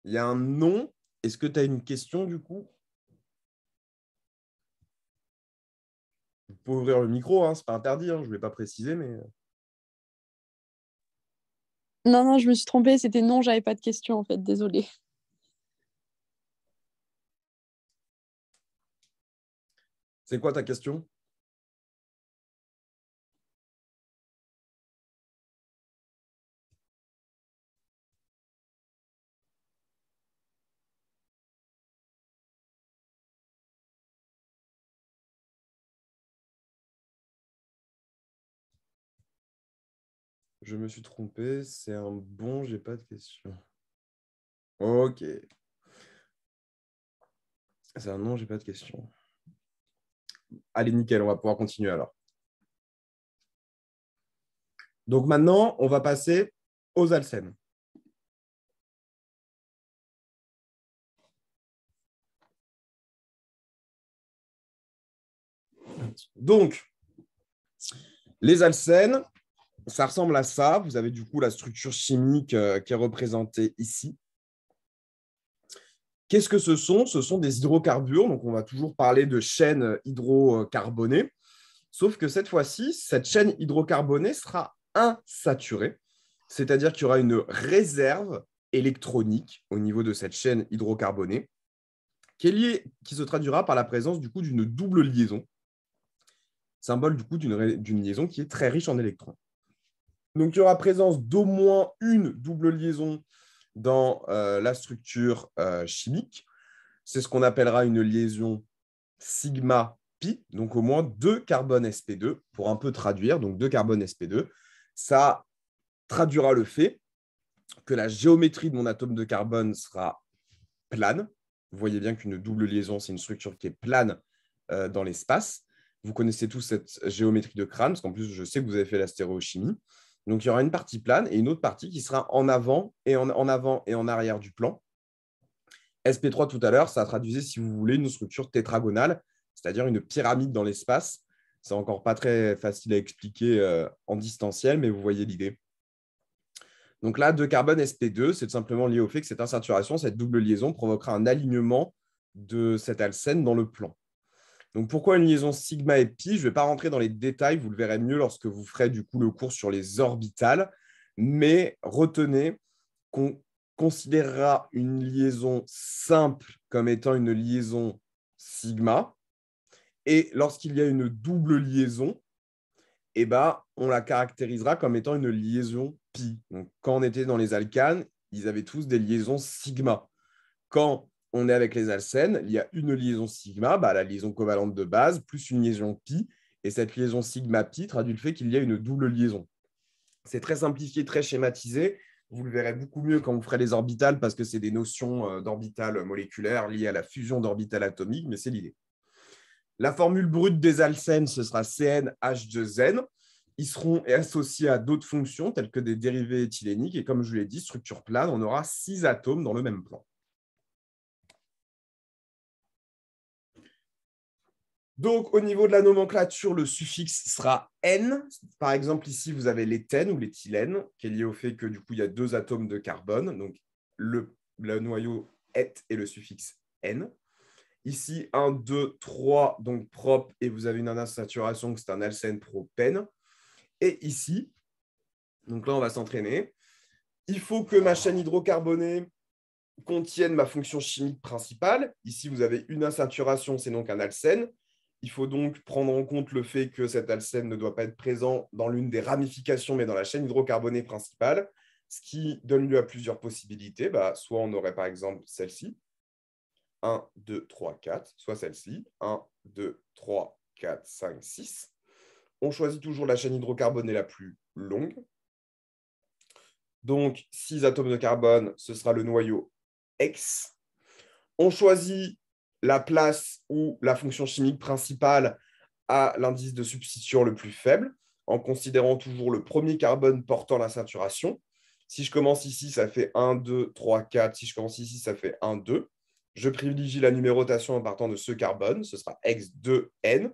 Il y a un non. Est-ce que tu as une question du coup? Vous pouvez ouvrir le micro, hein, ce n'est pas interdit, hein, je ne voulais pas préciser, mais… Non, je me suis trompée, c'était non, j'avais pas de question en fait, désolée. C'est quoi ta question? Je me suis trompé, c'est un bon, j'ai pas de question. Ok. C'est un non, j'ai pas de question. Allez, nickel, on va pouvoir continuer alors. Donc maintenant, on va passer aux alcènes. Donc, les alcènes, ça ressemble à ça. Vous avez du coup la structure chimique qui est représentée ici. Qu'est-ce que ce sont? Ce sont des hydrocarbures. Donc, on va toujours parler de chaîne hydrocarbonée. Sauf que cette fois-ci, cette chaîne hydrocarbonée sera insaturée. C'est-à-dire qu'il y aura une réserve électronique au niveau de cette chaîne hydrocarbonée qui se traduira par la présence du coup d'une double liaison. Symbole du coup d'une liaison qui est très riche en électrons. Donc, il y aura présence d'au moins une double liaison dans la structure chimique. C'est ce qu'on appellera une liaison sigma pi, donc au moins 2 carbones sp2, pour un peu traduire, donc 2 carbones sp2, ça traduira le fait que la géométrie de mon atome de carbone sera plane. Vous voyez bien qu'une double liaison, c'est une structure qui est plane dans l'espace. Vous connaissez tous cette géométrie de Kram, parce qu'en plus, je sais que vous avez fait la stéréochimie. Donc, il y aura une partie plane et une autre partie qui sera en avant et en arrière du plan. SP3 tout à l'heure, ça traduisait, si vous voulez, une structure tétragonale, c'est-à-dire une pyramide dans l'espace. C'est encore pas très facile à expliquer en distanciel, mais vous voyez l'idée. Donc là, 2 carbone sp2, c'est simplement lié au fait que cette insaturation, cette double liaison, provoquera un alignement de cet alcène dans le plan. Donc pourquoi une liaison sigma et pi? Je ne vais pas rentrer dans les détails, vous le verrez mieux lorsque vous ferez du coup le cours sur les orbitales, mais retenez qu'on considérera une liaison simple comme étant une liaison sigma, et lorsqu'il y a une double liaison, eh ben, on la caractérisera comme étant une liaison pi. Donc, quand on était dans les alcanes, ils avaient tous des liaisons sigma. Quand on est avec les alcènes, il y a une liaison sigma, la liaison covalente de base, plus une liaison pi. Et cette liaison sigma-pi traduit le fait qu'il y a une double liaison. C'est très simplifié, très schématisé. Vous le verrez beaucoup mieux quand vous ferez les orbitales parce que c'est des notions d'orbitales moléculaires liées à la fusion d'orbitales atomiques, mais c'est l'idée. La formule brute des alcènes, ce sera CnH2n. Ils seront associés à d'autres fonctions telles que des dérivés éthyléniques. Et comme je vous l'ai dit, structure plane, on aura 6 atomes dans le même plan. Donc, au niveau de la nomenclature, le suffixe sera N. Par exemple, ici, vous avez l'éthène ou l'éthylène, qui est lié au fait que du coup, il y a 2 atomes de carbone. Donc, le noyau et est le suffixe N. Ici, 1, 2, 3, donc propre, et vous avez une insaturation, c'est un alcène propène. Et ici, donc là, on va s'entraîner. Il faut que ma chaîne hydrocarbonée contienne ma fonction chimique principale. Ici, vous avez une insaturation, c'est donc un alcène. Il faut donc prendre en compte le fait que cet alcène ne doit pas être présent dans l'une des ramifications, mais dans la chaîne hydrocarbonée principale, ce qui donne lieu à plusieurs possibilités. Soit on aurait par exemple celle-ci, 1, 2, 3, 4, soit celle-ci, 1, 2, 3, 4, 5, 6. On choisit toujours la chaîne hydrocarbonée la plus longue. Donc, 6 atomes de carbone, ce sera le noyau X. On choisit la place ou la fonction chimique principale à l'indice de substitution le plus faible, en considérant toujours le premier carbone portant la saturation. Si je commence ici, ça fait 1, 2, 3, 4. Si je commence ici, ça fait 1, 2. Je privilégie la numérotation en partant de ce carbone, ce sera X2N,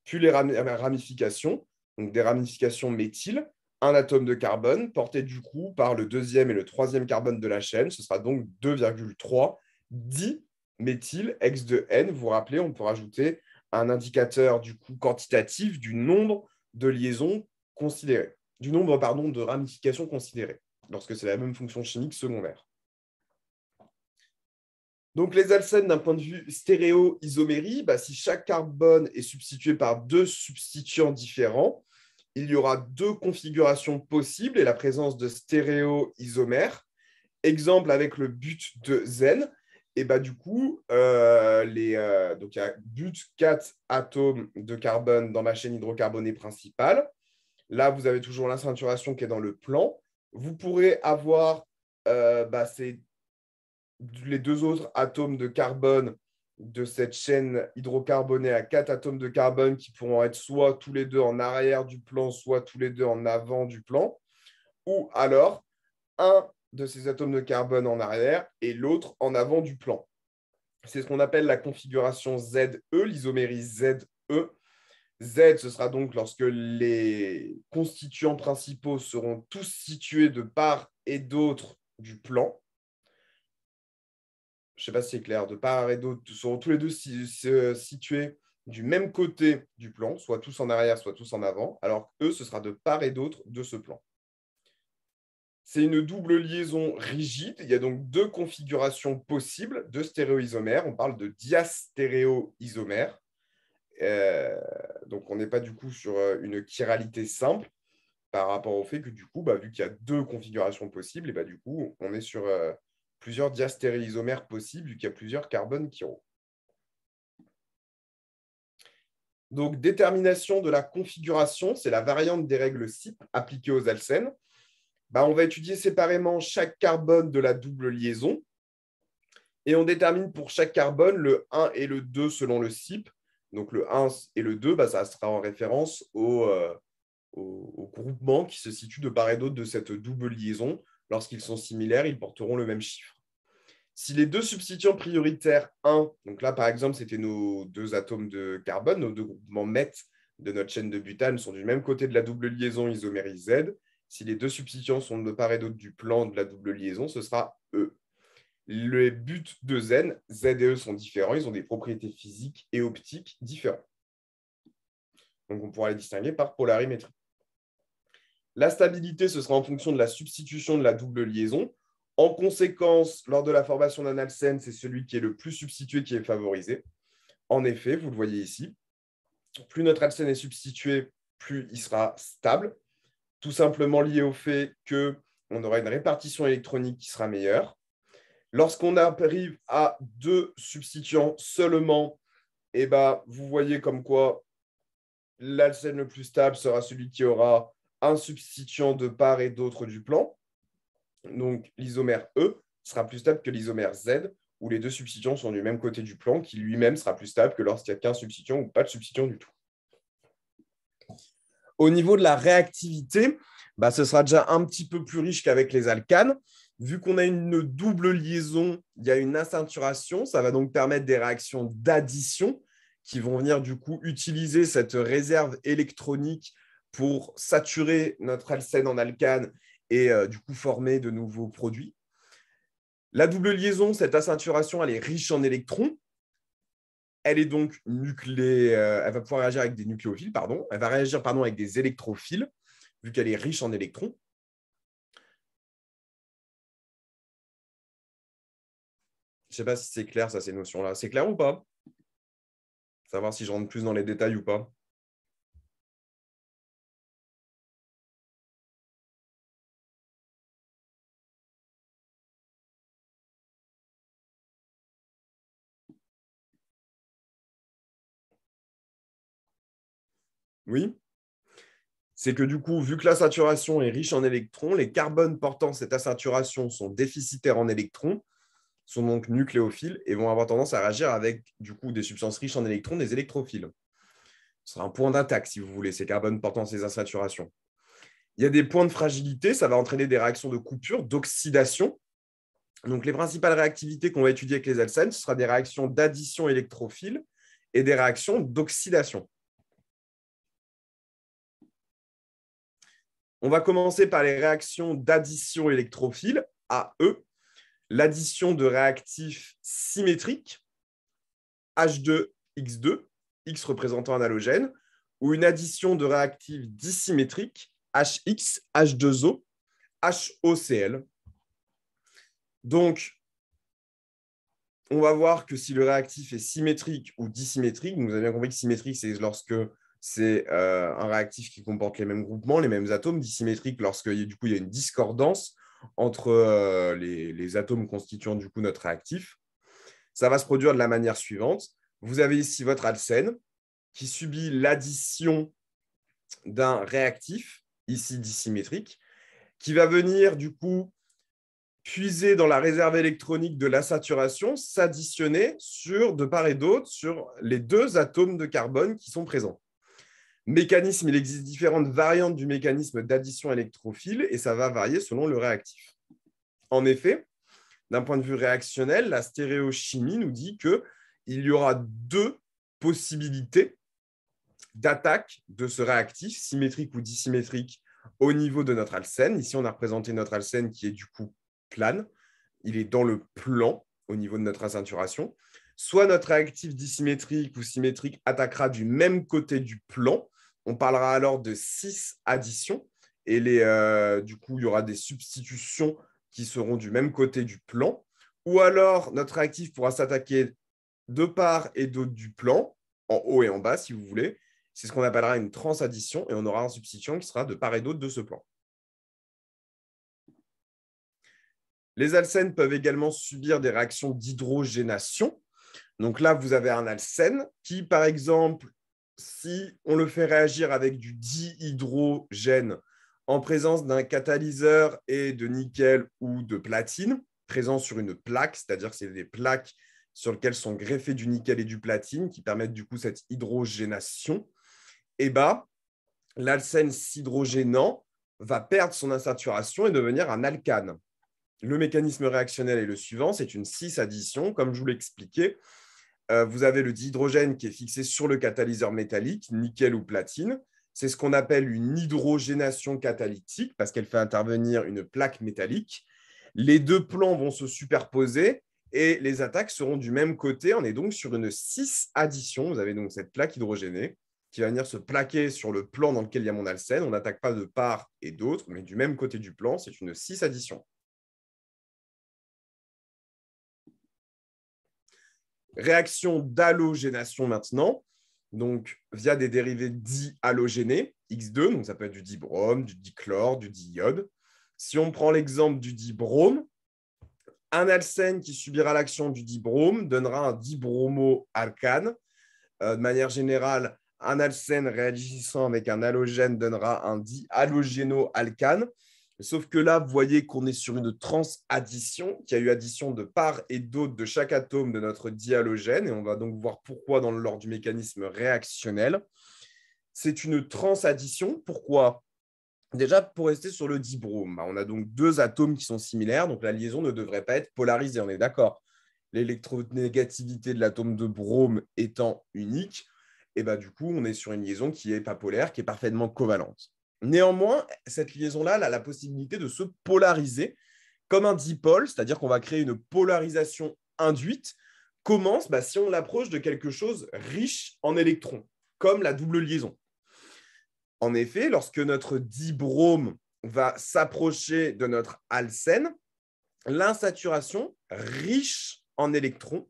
puis les ramifications, donc des ramifications méthyle, un atome de carbone porté du coup par le deuxième et le troisième carbone de la chaîne, ce sera donc 2,3 diméthyl X2N. Vous vous rappelez, on peut rajouter un indicateur du coup quantitatif du nombre de liaisons considérées, du nombre de ramifications considérées, lorsque c'est la même fonction chimique secondaire. Donc, les alcènes, d'un point de vue stéréoisomérie, si chaque carbone est substitué par 2 substituants différents, il y aura 2 configurations possibles et la présence de stéréoisomères. Exemple avec le but de zen. Et du coup, donc il y a but 4 atomes de carbone dans ma chaîne hydrocarbonée principale. Là, vous avez toujours la saturation qui est dans le plan. Vous pourrez avoir les 2 autres atomes de carbone de cette chaîne hydrocarbonée à 4 atomes de carbone qui pourront être soit tous les 2 en arrière du plan, soit tous les 2 en avant du plan, ou alors un de ces atomes de carbone en arrière et l'autre en avant du plan. C'est ce qu'on appelle la configuration ZE, l'isomérie ZE. Z, ce sera donc lorsque les constituants principaux seront tous situés de part et d'autre du plan. Je ne sais pas si c'est clair, de part et d'autre, seront tous les deux situés du même côté du plan, soit tous en arrière, soit tous en avant, alors eux, ce sera de part et d'autre de ce plan. C'est une double liaison rigide. Il y a donc 2 configurations possibles de stéréoisomères. On parle de diastéréoisomères. Donc, on n'est pas du coup sur une chiralité simple par rapport au fait que du coup, vu qu'il y a 2 configurations possibles, et du coup, on est sur plusieurs diastéréoisomères possibles vu qu'il y a plusieurs carbones chiro. Donc, détermination de la configuration, c'est la variante des règles CYP appliquées aux alcènes. On va étudier séparément chaque carbone de la double liaison et on détermine pour chaque carbone le 1 et le 2 selon le CYP. Donc, le 1 et le 2, ça sera en référence au groupement qui se situe de part et d'autre de cette double liaison. Lorsqu'ils sont similaires, ils porteront le même chiffre. Si les deux substituants prioritaires 1, donc là, par exemple, c'était nos deux atomes de carbone, nos deux groupements MET de notre chaîne de butane sont du même côté de la double liaison isomérise Z. Si les deux substituants sont de part et d'autre du plan de la double liaison, ce sera E. Les buts de Z, Z et E sont différents, ils ont des propriétés physiques et optiques différentes. Donc, on pourra les distinguer par polarimétrie. La stabilité, ce sera en fonction de la substitution de la double liaison. En conséquence, lors de la formation d'un alcène, c'est celui qui est le plus substitué qui est favorisé. En effet, vous le voyez ici, plus notre alcène est substitué, plus il sera stable, tout simplement lié au fait qu'on aura une répartition électronique qui sera meilleure. Lorsqu'on arrive à 2 substituants seulement, vous voyez comme quoi l'alcène le plus stable sera celui qui aura un substituant de part et d'autre du plan. Donc, l'isomère E sera plus stable que l'isomère Z, où les deux substituants sont du même côté du plan, qui lui-même sera plus stable que lorsqu'il n'y a qu'un substituant ou pas de substituant du tout. Au niveau de la réactivité, ce sera déjà un petit peu plus riche qu'avec les alcanes. Vu qu'on a une double liaison, il y a une aceinturation. Ça va donc permettre des réactions d'addition qui vont venir du coup utiliser cette réserve électronique pour saturer notre alcène en alcane et du coup former de nouveaux produits. La double liaison, cette aceinturation, elle est riche en électrons. Elle est donc elle va pouvoir réagir avec des nucléophiles, Elle va réagir avec des électrophiles, vu qu'elle est riche en électrons. Je ne sais pas si c'est clair, ça, ces notions-là. C'est clair ou pas? Savoir si je rentre plus dans les détails ou pas. Oui, c'est que du coup, vu que la saturation est riche en électrons, les carbones portant cette aceinturation sont déficitaires en électrons, sont donc nucléophiles et vont avoir tendance à réagir avec du coup des substances riches en électrons, des électrophiles. Ce sera un point d'attaque, si vous voulez, ces carbones portant ces acinturations. Il y a des points de fragilité, ça va entraîner des réactions de coupure, d'oxydation. Donc, les principales réactivités qu'on va étudier avec les alcènes, ce sera des réactions d'addition électrophile et des réactions d'oxydation. On va commencer par les réactions d'addition électrophile, AE, l'addition de réactifs symétriques, H2X2, X représentant un halogène, ou une addition de réactifs dissymétriques, HX, H2O, HOCl. Donc, on va voir que si le réactif est symétrique ou dissymétrique, vous avez bien compris que symétrique, c'est lorsque c'est un réactif qui comporte les mêmes groupements, les mêmes atomes. Dissymétrique, lorsque du coup, il y a une discordance entre les atomes constituant du coup notre réactif. Ça va se produire de la manière suivante. Vous avez ici votre alcène qui subit l'addition d'un réactif, ici dissymétrique, qui va venir du coup puiser dans la réserve électronique de la saturation, s'additionner de part et d'autre sur les deux atomes de carbone qui sont présents. Mécanisme, il existe différentes variantes du mécanisme d'addition électrophile et ça va varier selon le réactif. En effet, d'un point de vue réactionnel, la stéréochimie nous dit qu'il y aura 2 possibilités d'attaque de ce réactif, symétrique ou dissymétrique, au niveau de notre alcène. Ici, on a représenté notre alcène qui est du coup plane. Il est dans le plan au niveau de notre aceinturation. Soit notre réactif dissymétrique ou symétrique attaquera du même côté du plan. On parlera alors de 6 additions. Et du coup, il y aura des substitutions qui seront du même côté du plan. Ou alors, notre réactif pourra s'attaquer de part et d'autre du plan, en haut et en bas, si vous voulez. C'est ce qu'on appellera une transaddition. Et on aura un substituant qui sera de part et d'autre de ce plan. Les alcènes peuvent également subir des réactions d'hydrogénation. Donc là, vous avez un alcène qui, par exemple, si on le fait réagir avec du dihydrogène en présence d'un catalyseur et de nickel ou de platine, présent sur une plaque, c'est-à-dire que c'est des plaques sur lesquelles sont greffés du nickel et du platine qui permettent du coup cette hydrogénation, et l'alcène s'hydrogénant va perdre son insaturation et devenir un alcane. Le mécanisme réactionnel est le suivant, c'est une cis-addition, comme je vous l'ai expliqué. Vous avez le dihydrogène qui est fixé sur le catalyseur métallique, nickel ou platine. C'est ce qu'on appelle une hydrogénation catalytique parce qu'elle fait intervenir une plaque métallique. Les deux plans vont se superposer et les attaques seront du même côté. On est donc sur une cis-addition. Vous avez donc cette plaque hydrogénée qui va venir se plaquer sur le plan dans lequel il y a mon alcène. On n'attaque pas de part et d'autre, mais du même côté du plan. C'est une cis-addition. Réaction d'halogénation maintenant, donc via des dérivés dihalogénés, X2, donc ça peut être du dibrome, du dichlore, du diiode. Si on prend l'exemple du dibrome, un alcène qui subira l'action du dibrome donnera un dibromoalcane. De manière générale, un alcène réagissant avec un halogène donnera un dihalogénoalcane. Sauf que là, vous voyez qu'on est sur une transaddition, qu'il y a eu addition de part et d'autre de chaque atome de notre dihalogène, et on va donc voir pourquoi dans l'ordre du mécanisme réactionnel. C'est une transaddition. Pourquoi? Déjà, pour rester sur le dibrome, on a donc deux atomes qui sont similaires, donc la liaison ne devrait pas être polarisée, on est d'accord. L'électronégativité de l'atome de brome étant unique, et du coup, on est sur une liaison qui n'est pas polaire, qui est parfaitement covalente. Néanmoins, cette liaison-là a la possibilité de se polariser comme un dipôle, c'est-à-dire qu'on va créer une polarisation induite. Comment? Si on l'approche de quelque chose riche en électrons, comme la double liaison. En effet, lorsque notre dibrome va s'approcher de notre alcène, l'insaturation riche en électrons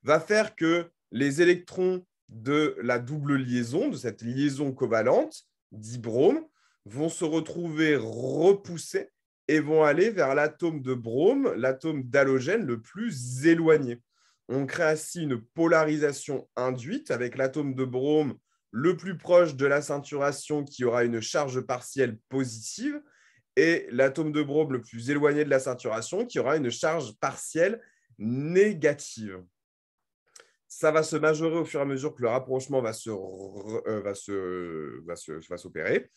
va faire que les électrons de la double liaison, de cette liaison covalente, dibrome, vont se retrouver repoussés et vont aller vers l'atome de brome, l'atome d'halogène le plus éloigné. On crée ainsi une polarisation induite avec l'atome de brome le plus proche de la ceinturation qui aura une charge partielle positive et l'atome de brome le plus éloigné de la ceinturation qui aura une charge partielle négative. Ça va se majorer au fur et à mesure que le rapprochement va s'opérer.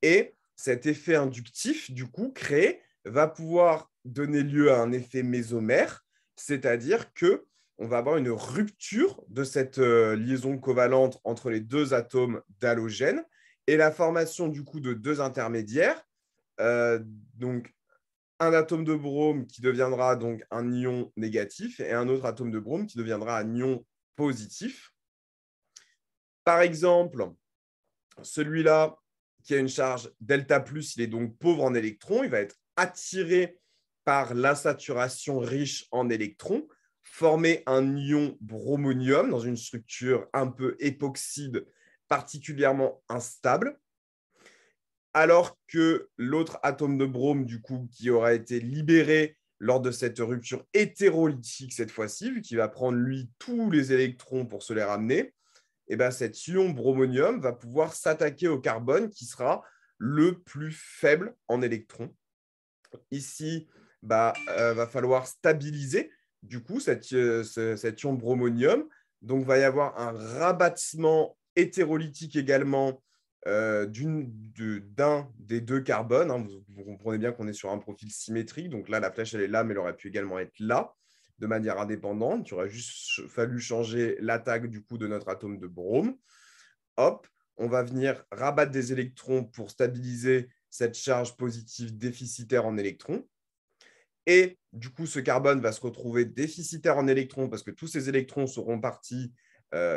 Et cet effet inductif, du coup, créé, va pouvoir donner lieu à un effet mésomère, c'est-à-dire qu'on va avoir une rupture de cette liaison covalente entre les deux atomes d'halogène et la formation, du coup, de deux intermédiaires. Donc, un atome de brome qui deviendra donc un ion négatif et un autre atome de brome qui deviendra un ion positif. Par exemple, celui-là qui a une charge delta+, il est donc pauvre en électrons, il va être attiré par l'insaturation riche en électrons, former un ion bromonium dans une structure un peu époxyde particulièrement instable, alors que l'autre atome de brome, du coup, qui aura été libéré lors de cette rupture hétérolytique cette fois-ci, vu qu'il va prendre, lui, tous les électrons pour se les ramener, et cet ion bromonium va pouvoir s'attaquer au carbone qui sera le plus faible en électrons. Ici, va falloir stabiliser, du coup, cet ion bromonium. Donc, il va y avoir un rabattement hétérolytique également d'un des deux carbones. Vous comprenez bien qu'on est sur un profil symétrique. Donc là, la flèche, elle est là, mais elle aurait pu également être là, de manière indépendante. Il aurait juste fallu changer l'attaque du coup de notre atome de brome. Hop, on va venir rabattre des électrons pour stabiliser cette charge positive déficitaire en électrons. Et du coup, ce carbone va se retrouver déficitaire en électrons parce que tous ces électrons seront partis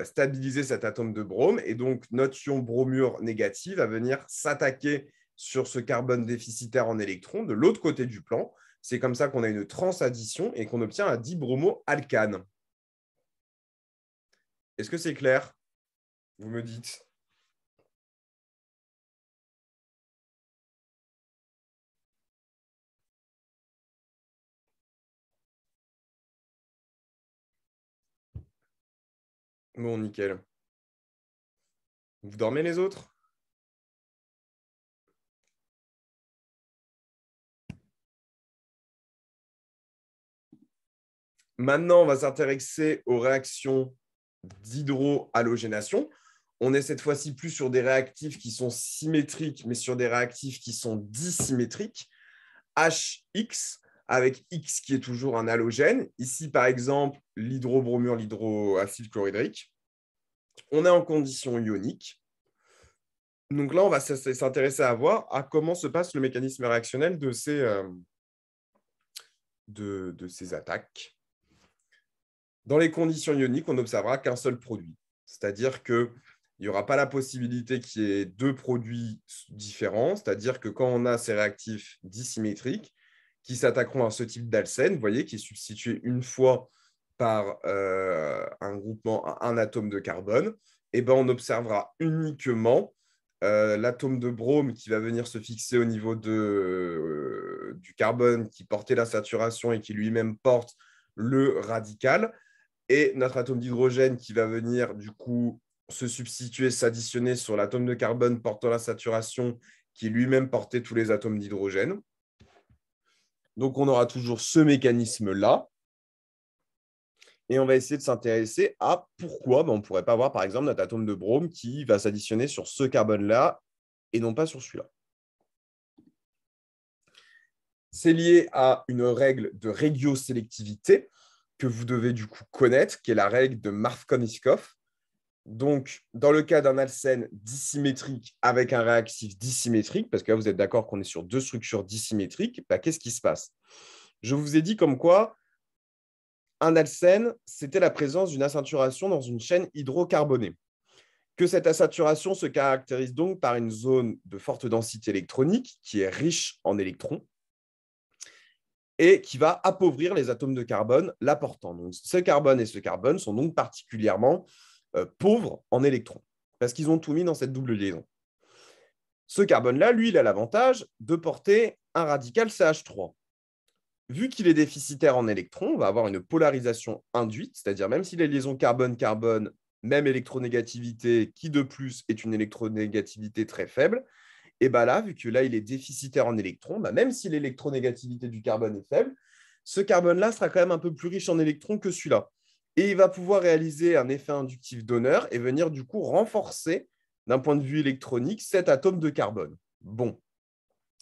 stabiliser cet atome de brome. Et donc, notre ion bromure négatif va venir s'attaquer sur ce carbone déficitaire en électrons de l'autre côté du plan. C'est comme ça qu'on a une transaddition et qu'on obtient un dibromoalcane. Est-ce que c'est clair? Vous me dites. Bon, nickel. Vous dormez les autres? Maintenant, on va s'intéresser aux réactions d'hydrohalogénation. On est cette fois-ci plus sur des réactifs qui sont symétriques, mais sur des réactifs qui sont dissymétriques. HX, avec X qui est toujours un halogène. Ici, par exemple, l'hydrobromure, l'hydroacide chlorhydrique. On est en condition ionique. Donc là, on va s'intéresser à voir à comment se passe le mécanisme réactionnel de ces attaques. Dans les conditions ioniques, on n'observera qu'un seul produit. C'est-à-dire qu'il n'y aura pas la possibilité qu'il y ait deux produits différents. C'est-à-dire que quand on a ces réactifs dissymétriques qui s'attaqueront à ce type d'alcène, vous voyez, qui est substitué une fois par un atome de carbone, eh ben, on observera uniquement l'atome de brome qui va venir se fixer au niveau du carbone qui portait la saturation et qui lui-même porte le radical, et notre atome d'hydrogène qui va venir du coup se substituer, s'additionner sur l'atome de carbone portant la saturation qui lui-même portait tous les atomes d'hydrogène. Donc, on aura toujours ce mécanisme-là. Et on va essayer de s'intéresser à pourquoi on ne pourrait pas avoir, par exemple, notre atome de brome qui va s'additionner sur ce carbone-là et non pas sur celui-là. C'est lié à une règle de régiosélectivité que vous devez du coup connaître, qui est la règle de Markovnikov. Donc, dans le cas d'un alcène dissymétrique avec un réactif dissymétrique, parce que là, vous êtes d'accord qu'on est sur deux structures dissymétriques, bah, qu'est-ce qui se passe? Je vous ai dit comme quoi un alcène, c'était la présence d'une aceinturation dans une chaîne hydrocarbonée. Que cette aceinturation se caractérise donc par une zone de forte densité électronique qui est riche en électrons et qui va appauvrir les atomes de carbone l'apportant. Donc, ce carbone et ce carbone sont donc particulièrement pauvres en électrons parce qu'ils ont tout mis dans cette double liaison. Ce carbone-là, lui, il a l'avantage de porter un radical CH3. Vu qu'il est déficitaire en électrons, on va avoir une polarisation induite, c'est-à-dire même si les liaisons carbone-carbone, même électronégativité, qui de plus est une électronégativité très faible, et bien là, vu que là, il est déficitaire en électrons, même si l'électronégativité du carbone est faible, ce carbone-là sera quand même un peu plus riche en électrons que celui-là. Et il va pouvoir réaliser un effet inductif donneur et venir du coup renforcer, d'un point de vue électronique, cet atome de carbone. Bon,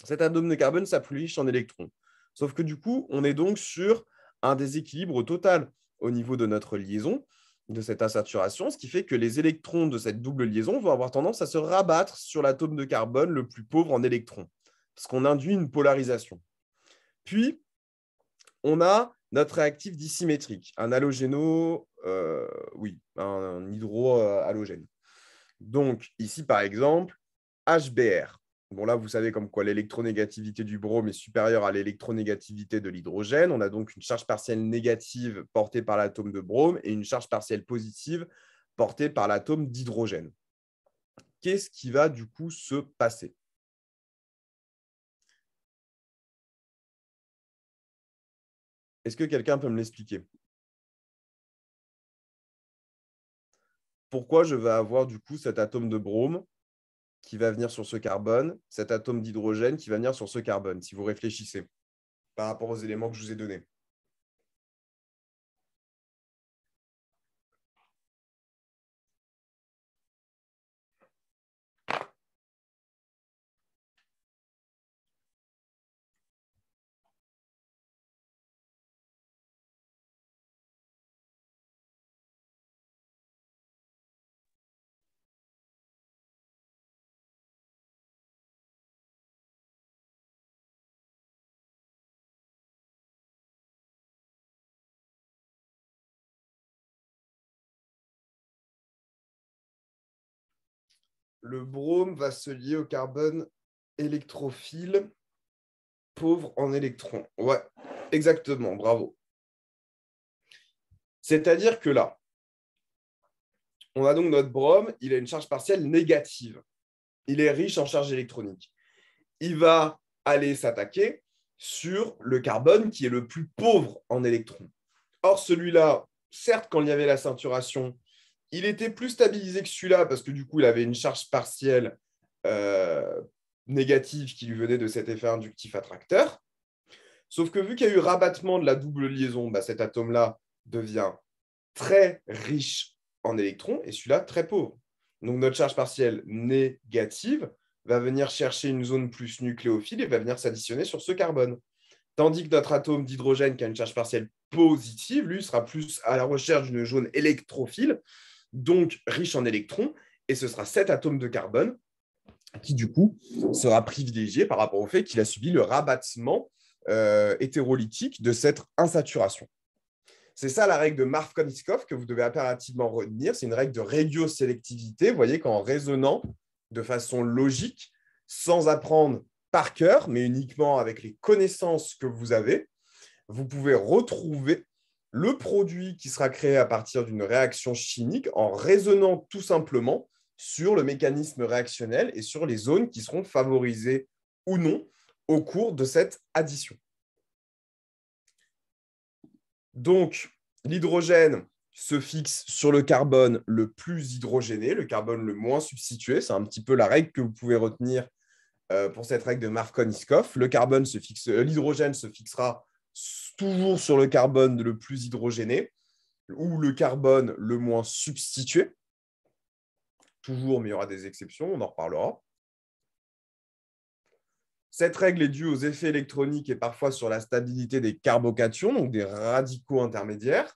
cet atome de carbone sera plus riche en électrons. Sauf que du coup, on est donc sur un déséquilibre total au niveau de notre liaison, de cette insaturation, ce qui fait que les électrons de cette double liaison vont avoir tendance à se rabattre sur l'atome de carbone le plus pauvre en électrons, parce qu'on induit une polarisation. Puis, on a notre réactif dissymétrique, un halogéno, un hydrohalogène. Donc, ici, par exemple, HBr. Bon, là, vous savez comme quoi l'électronégativité du brome est supérieure à l'électronégativité de l'hydrogène. On a donc une charge partielle négative portée par l'atome de brome et une charge partielle positive portée par l'atome d'hydrogène. Qu'est-ce qui va du coup se passer? Est-ce que quelqu'un peut me l'expliquer? Pourquoi je vais avoir du coup cet atome de brome qui va venir sur ce carbone, cet atome d'hydrogène qui va venir sur ce carbone, si vous réfléchissez par rapport aux éléments que je vous ai donnés. Le brome va se lier au carbone électrophile pauvre en électrons. Ouais, exactement, bravo. C'est-à-dire que là, on a donc notre brome, il a une charge partielle négative. Il est riche en charge électronique. Il va aller s'attaquer sur le carbone qui est le plus pauvre en électrons. Or, celui-là, certes, quand il y avait la ceinturation, Il était plus stabilisé que celui-là parce que du coup, il avait une charge partielle négative qui lui venait de cet effet inductif attracteur. Sauf que vu qu'il y a eu rabattement de la double liaison, cet atome-là devient très riche en électrons et celui-là très pauvre. Donc notre charge partielle négative va venir chercher une zone plus nucléophile et va venir s'additionner sur ce carbone. Tandis que notre atome d'hydrogène qui a une charge partielle positive, lui, sera plus à la recherche d'une zone électrophile, donc riche en électrons, et ce sera cet atome de carbone qui, du coup, sera privilégié par rapport au fait qu'il a subi le rabattement hétérolytique de cette insaturation. C'est ça la règle de Markovnikov que vous devez impérativement retenir. C'est une règle de régiosélectivité. Vous voyez qu'en raisonnant de façon logique, sans apprendre par cœur, mais uniquement avec les connaissances que vous avez, vous pouvez retrouver le produit qui sera créé à partir d'une réaction chimique en raisonnant tout simplement sur le mécanisme réactionnel et sur les zones qui seront favorisées ou non au cours de cette addition. Donc, l'hydrogène se fixe sur le carbone le plus hydrogéné, le carbone le moins substitué. C'est un petit peu la règle que vous pouvez retenir pour cette règle de Markovnikov. L'hydrogène se fixera toujours sur le carbone le plus hydrogéné ou le carbone le moins substitué. Toujours, mais il y aura des exceptions, on en reparlera. Cette règle est due aux effets électroniques et parfois sur la stabilité des carbocations, donc des radicaux intermédiaires.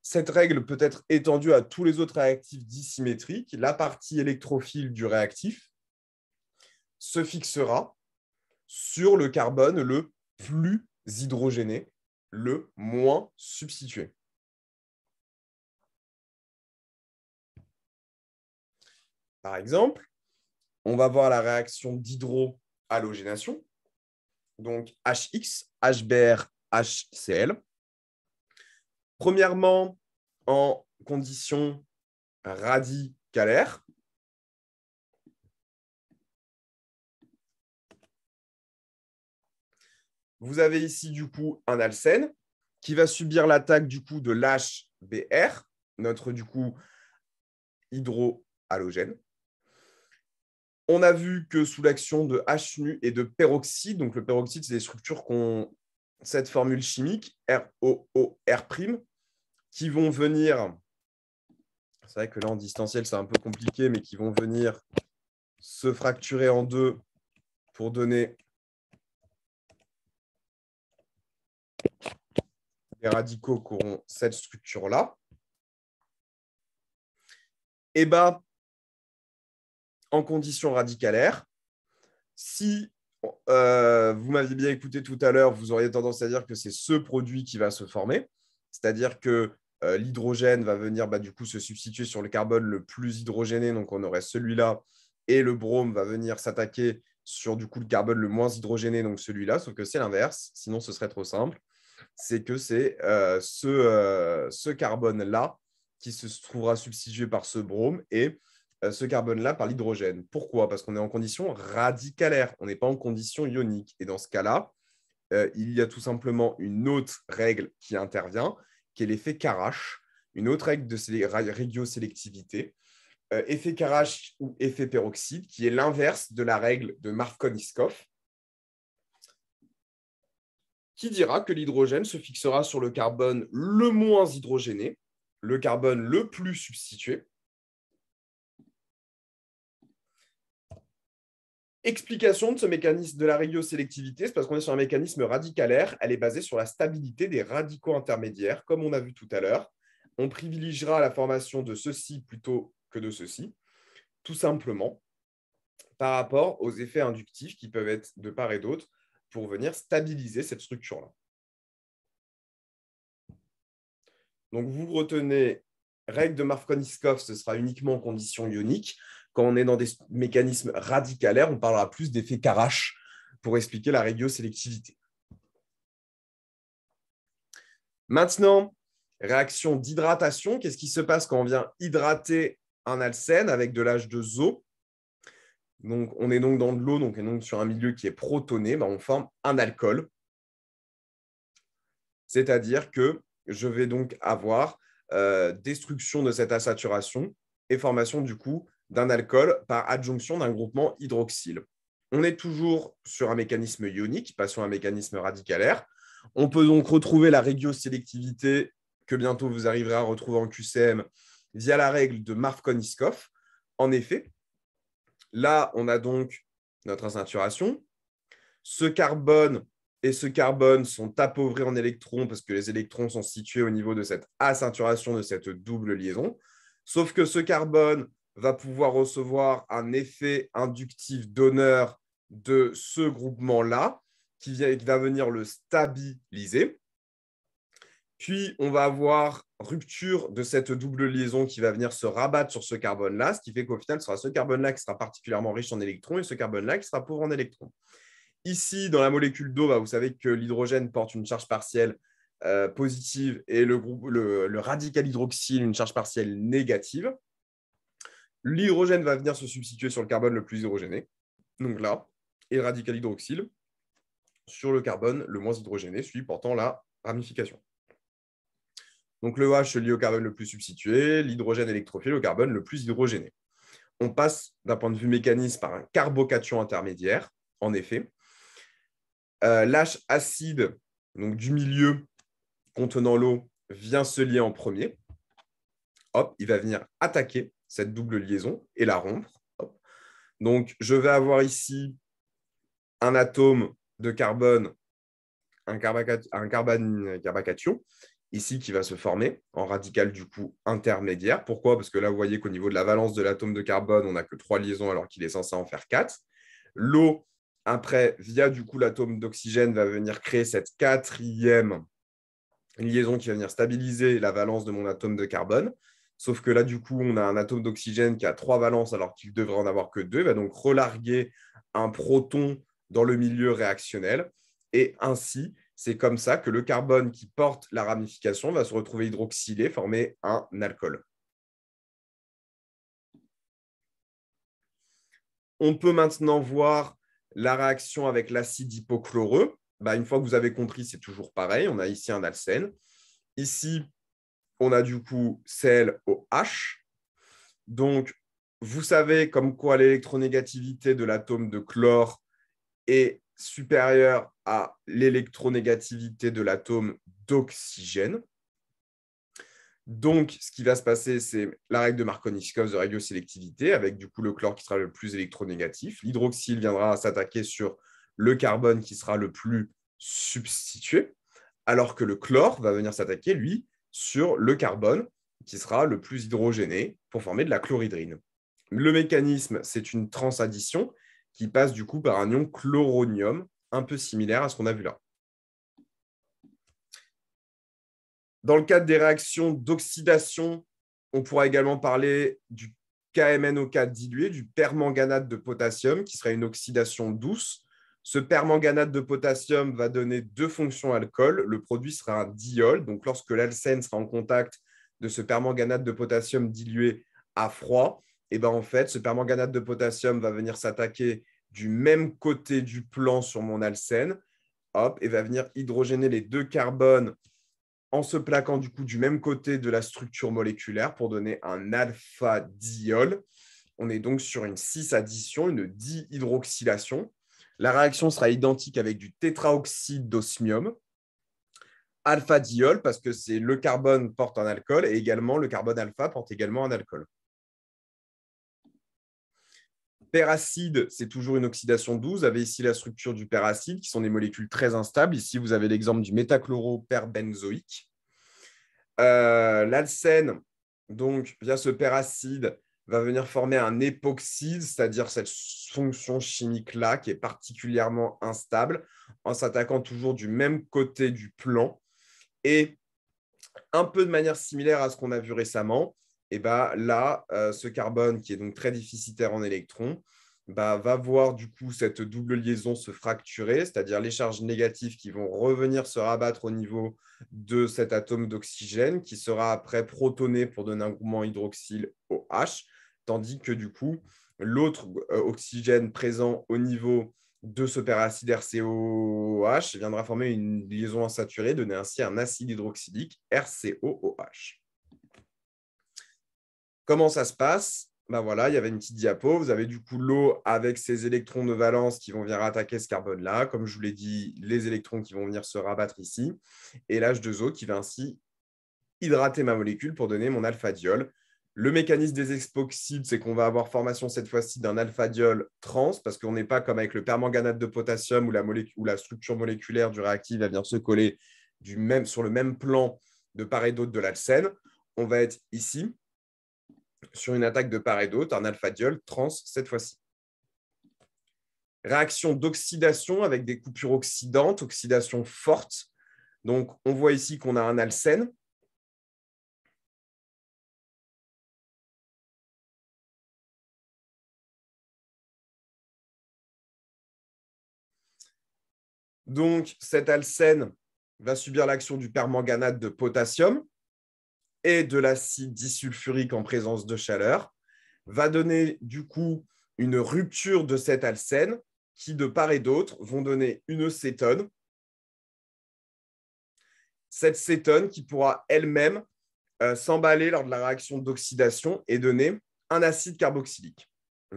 Cette règle peut être étendue à tous les autres réactifs dissymétriques. La partie électrophile du réactif se fixera sur le carbone le plus hydrogéné, le moins substitué. Par exemple, on va voir la réaction d'hydrohalogénation, donc HX, HBr, HCl. Premièrement, en conditions radicalaires, vous avez ici du coup un alcène qui va subir l'attaque du coup de l'HBr, notre du coup hydrohalogène. On a vu que sous l'action de HNu et de peroxyde, donc le peroxyde, c'est des structures qui ont cette formule chimique, ROOR', qui vont venir, c'est vrai que là en distanciel c'est un peu compliqué, mais qui vont venir se fracturer en deux pour donner des radicaux qui auront cette structure-là. Et bien, en conditions radicalaires, si vous m'aviez bien écouté tout à l'heure, vous auriez tendance à dire que c'est ce produit qui va se former, c'est-à-dire que l'hydrogène va venir du coup se substituer sur le carbone le plus hydrogéné, donc on aurait celui-là, et le brome va venir s'attaquer sur du coup le carbone le moins hydrogéné, donc celui-là, sauf que c'est l'inverse, sinon ce serait trop simple. C'est que c'est ce carbone-là qui se trouvera substitué par ce brome et ce carbone-là par l'hydrogène. Pourquoi? Parce qu'on est en condition radicalaire, on n'est pas en condition ionique. Et dans ce cas-là, il y a tout simplement une autre règle qui intervient, qui est l'effet Karash, une autre règle de régiosélectivité, effet Karash ou effet peroxyde, qui est l'inverse de la règle de Markovnikov, qui dira que l'hydrogène se fixera sur le carbone le moins hydrogéné, le carbone le plus substitué. Explication de ce mécanisme de la régiosélectivité, c'est parce qu'on est sur un mécanisme radicalaire. Elle est basée sur la stabilité des radicaux intermédiaires, comme on a vu tout à l'heure. On privilégiera la formation de ceci plutôt que de ceci, tout simplement par rapport aux effets inductifs qui peuvent être de part et d'autre pour venir stabiliser cette structure-là. Donc, vous retenez, règle de Markovnikov, ce sera uniquement en conditions ioniques. Quand on est dans des mécanismes radicalaires, on parlera plus d'effet Karash pour expliquer la régiosélectivité. Maintenant, réaction d'hydratation. Qu'est-ce qui se passe quand on vient hydrater un alcène avec de l'H2O? Donc, on est donc dans de l'eau, donc on est donc sur un milieu qui est protoné, on forme un alcool. C'est-à-dire que je vais donc avoir destruction de cette asaturation et formation du coup d'un alcool par adjonction d'un groupement hydroxyle. On est toujours sur un mécanisme ionique, pas sur un mécanisme radicalaire. On peut donc retrouver la régiosélectivité que bientôt vous arriverez à retrouver en QCM via la règle de Markovnikov. En effet, là, on a donc notre asaturation. Ce carbone et ce carbone sont appauvris en électrons parce que les électrons sont situés au niveau de cette asaturation, de cette double liaison. Sauf que ce carbone va pouvoir recevoir un effet inductif donneur de ce groupement-là qui va venir le stabiliser. Puis, on va avoir rupture de cette double liaison qui va venir se rabattre sur ce carbone-là, ce qui fait qu'au final, ce sera ce carbone-là qui sera particulièrement riche en électrons et ce carbone-là qui sera pauvre en électrons. Ici, dans la molécule d'eau, vous savez que l'hydrogène porte une charge partielle positive et le radical hydroxyle une charge partielle négative. L'hydrogène va venir se substituer sur le carbone le plus hydrogéné, donc là, et le radical hydroxyle sur le carbone le moins hydrogéné, celui portant la ramification. Donc le OH se lie au carbone le plus substitué, l'hydrogène électrophile au carbone le plus hydrogéné. On passe d'un point de vue mécanisme par un carbocation intermédiaire, en effet. L'H acide donc du milieu contenant l'eau vient se lier en premier. Hop, il va venir attaquer cette double liaison et la rompre. Hop. Donc, je vais avoir ici un atome de carbone, un carbocation, ici qui va se former en radical du coup intermédiaire. Pourquoi? Parce que là, vous voyez qu'au niveau de la valence de l'atome de carbone, on n'a que 3 liaisons alors qu'il est censé en faire 4. L'eau, après, via du coup l'atome d'oxygène, va venir créer cette 4e liaison qui va venir stabiliser la valence de mon atome de carbone. Sauf que là, du coup, on a un atome d'oxygène qui a 3 valences alors qu'il devrait en avoir que 2. Il va donc relarguer un proton dans le milieu réactionnel. Et ainsi, c'est comme ça que le carbone qui porte la ramification va se retrouver hydroxylé, former un alcool. On peut maintenant voir la réaction avec l'acide hypochloreux. Une fois que vous avez compris, c'est toujours pareil. On a ici un alcène. Ici, on a du coup ClOH. Donc, vous savez comme quoi l'électronégativité de l'atome de chlore est supérieure à l'électronégativité de l'atome d'oxygène. Donc, ce qui va se passer, c'est la règle de Markovnikov de radiosélectivité, avec du coup le chlore qui sera le plus électronégatif. L'hydroxyle viendra s'attaquer sur le carbone qui sera le plus substitué, alors que le chlore va venir s'attaquer, lui, sur le carbone qui sera le plus hydrogéné pour former de la chlorhydrine. Le mécanisme, c'est une transaddition qui passe du coup par un ion chloronium, un peu similaire à ce qu'on a vu là. Dans le cadre des réactions d'oxydation, on pourra également parler du KMNO4 dilué, du permanganate de potassium, qui sera une oxydation douce. Ce permanganate de potassium va donner 2 fonctions alcool. Le produit sera un diol. Donc, lorsque l'alcène sera en contact de ce permanganate de potassium dilué à froid, en fait, ce permanganate de potassium va venir s'attaquer du même côté du plan sur mon alcène, hop, et va venir hydrogéner les 2 carbones en se plaquant du coup du même côté de la structure moléculaire pour donner un alpha-diol. On est donc sur une cis-addition, une dihydroxylation. La réaction sera identique avec du tétraoxyde d'osmium. Alpha-diol, parce que c'est le carbone porte un alcool et également le carbone alpha porte également un alcool. Péracide, c'est toujours une oxydation douce. Vous avez ici la structure du péracide, qui sont des molécules très instables. Ici, vous avez l'exemple du métachloroperbenzoïque. L'alcène, donc, via ce péracide, va venir former un époxyde, c'est-à-dire cette fonction chimique-là qui est particulièrement instable, en s'attaquant toujours du même côté du plan. Et un peu de manière similaire à ce qu'on a vu récemment, là, ce carbone qui est donc très déficitaire en électrons, va voir du coup cette double liaison se fracturer, c'est-à-dire les charges négatives qui vont revenir se rabattre au niveau de cet atome d'oxygène qui sera après protoné pour donner un groupement hydroxyle OH, tandis que du coup, l'autre oxygène présent au niveau de ce péracide RCOOH viendra former une liaison insaturée, donner ainsi un acide hydroxylique RCOOH. Comment ça se passe? Ben voilà, il y avait une petite diapo. Vous avez du coup l'eau avec ses électrons de valence qui vont venir attaquer ce carbone-là. Comme je vous l'ai dit, les électrons qui vont venir se rabattre ici. Et l'H2O qui va ainsi hydrater ma molécule pour donner mon alpha-diol. Le mécanisme des expoxydes, c'est qu'on va avoir formation cette fois-ci d'un alpha-diol trans, parce qu'on n'est pas comme avec le permanganate de potassium où la structure moléculaire du réactif va venir se coller sur le même plan de part et d'autre de l'alcène. On va être ici sur une attaque de part et d'autre, un alpha-diol trans cette fois-ci. Réaction d'oxydation avec des coupures oxydantes, oxydation forte. Donc, on voit ici qu'on a un alcène. Donc, cet alcène va subir l'action du permanganate de potassium et de l'acide disulfurique en présence de chaleur, va donner du coup une rupture de cet alcène qui, de part et d'autre, vont donner une cétone. Cette cétone qui pourra elle-même s'emballer lors de la réaction d'oxydation et donner un acide carboxylique.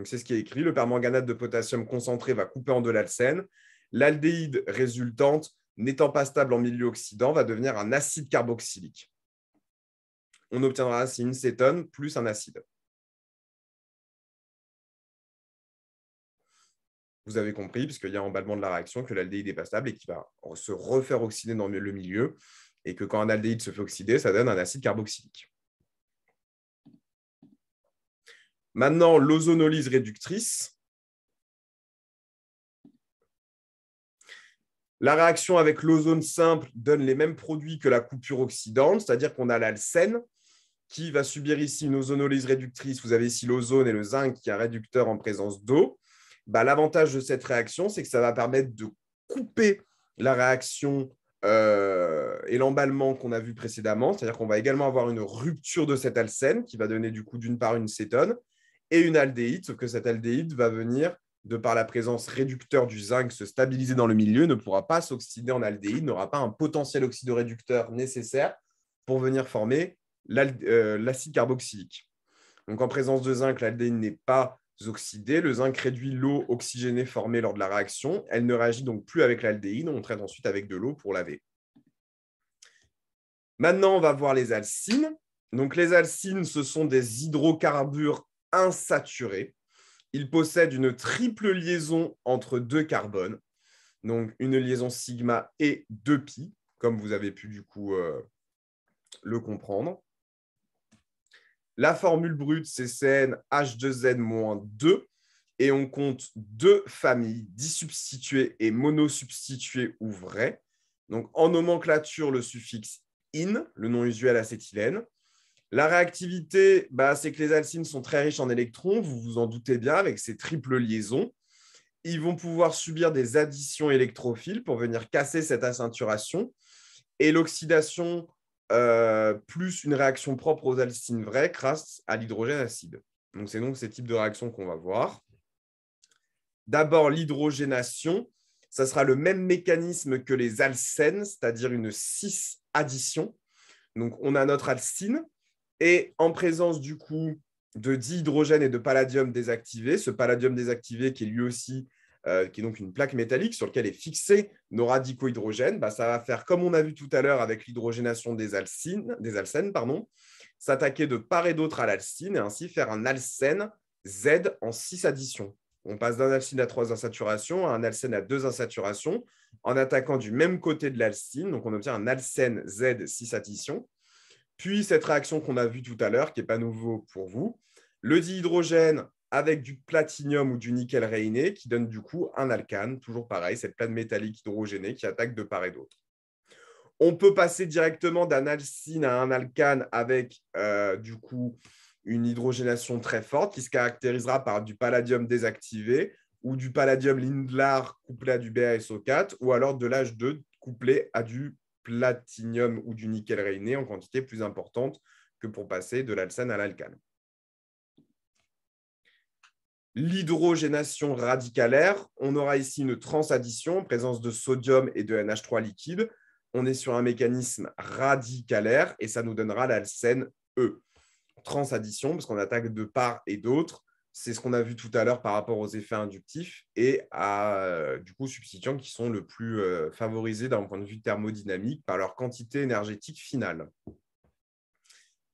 C'est ce qui est écrit. Le permanganate de potassium concentré va couper en deux l'alcène. L'aldéhyde résultante, n'étant pas stable en milieu oxydant, va devenir un acide carboxylique. On obtiendra ainsi une cétone plus un acide. Vous avez compris, puisqu'il y a emballement de la réaction, que l'aldéhyde n'est pas stable et qu'il va se refaire oxyder dans le milieu, et que quand un aldéhyde se fait oxyder, ça donne un acide carboxylique. Maintenant, l'ozonolyse réductrice. La réaction avec l'ozone simple donne les mêmes produits que la coupure oxydante, c'est-à-dire qu'on a l'alcène qui va subir ici une ozonolyse réductrice. Vous avez ici l'ozone et le zinc qui est un réducteur en présence d'eau. L'avantage de cette réaction, c'est que ça va permettre de couper la réaction et l'emballement qu'on a vu précédemment, c'est-à-dire qu'on va également avoir une rupture de cet alcène qui va donner du coup d'une part une cétone et une aldéhyde, sauf que cette aldéhyde va venir de par la présence réducteur du zinc, se stabiliser dans le milieu, ne pourra pas s'oxyder en aldéhyde, n'aura pas un potentiel oxydoréducteur nécessaire pour venir former l'acide carboxylique. Donc, en présence de zinc, l'aldéhyde n'est pas oxydée. Le zinc réduit l'eau oxygénée formée lors de la réaction. Elle ne réagit donc plus avec l'aldéhyde. On traite ensuite avec de l'eau pour laver. Maintenant, on va voir les alcynes. Donc, les alcynes, ce sont des hydrocarbures insaturés. Ils possèdent une triple liaison entre deux carbones, donc une liaison sigma et 2pi, comme vous avez pu du coup le comprendre. La formule brute, c'est CnH2n-2, et on compte deux familles, disubstituées et monosubstituées ou vraies. Donc en nomenclature, le suffixe -ine, le nom usuel acétylène. La réactivité, c'est que les alcynes sont très riches en électrons, vous vous en doutez bien, avec ces triples liaisons. Ils vont pouvoir subir des additions électrophiles pour venir casser cette aceinturation. Et l'oxydation, plus une réaction propre aux alcynes vraies grâce à l'hydrogène acide. Donc, c'est donc ces types de réactions qu'on va voir. D'abord, l'hydrogénation. Ça sera le même mécanisme que les alcènes, c'est-à-dire une cis-addition. Donc, on a notre alcyne. Et en présence du coup de dihydrogène et de palladium désactivé, ce palladium désactivé qui est lui aussi qui est donc une plaque métallique sur laquelle est fixé nos radicaux hydrogènes, ça va faire comme on a vu tout à l'heure avec l'hydrogénation des alcènes, s'attaquer de part et d'autre à l'alcyne et ainsi faire un alcène Z en 6 additions. On passe d'un alcyne à 3 insaturations à un alcène à 2 insaturations en attaquant du même côté de l'alcyne. Donc, on obtient un alcène Z 6 additions. Puis, cette réaction qu'on a vue tout à l'heure, qui n'est pas nouveau pour vous, le dihydrogène avec du platinium ou du nickel rhéiné, qui donne du coup un alcane, toujours pareil, cette plaque métallique hydrogénée qui attaque de part et d'autre. On peut passer directement d'un alcyne à un alcane avec du coup une hydrogénation très forte qui se caractérisera par du palladium désactivé ou du palladium Lindlar couplé à du BaSO4 ou alors de l'H2 couplé à du platinium ou du nickel rhéiné en quantité plus importante que pour passer de l'alcène à l'alcane. L'hydrogénation radicalaire, on aura ici une transaddition en présence de sodium et de NH3 liquide. On est sur un mécanisme radicalaire et ça nous donnera l'alcène E. transaddition, parce qu'on attaque de part et d'autre. C'est ce qu'on a vu tout à l'heure par rapport aux effets inductifs et à du coup substituants qui sont le plus favorisés d'un point de vue thermodynamique par leur quantité énergétique finale.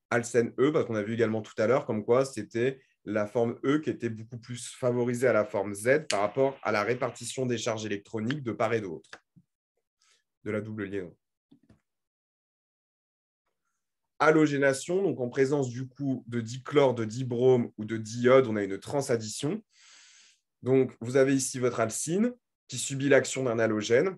Alcène E, parce qu'on a vu également tout à l'heure comme quoi c'était la forme E qui était beaucoup plus favorisée à la forme Z par rapport à la répartition des charges électroniques de part et d'autre de la double liaison. Halogénation, donc en présence du coup de dichlore, de dibrome ou de diode, on a une transaddition. Donc vous avez ici votre alcyne qui subit l'action d'un halogène.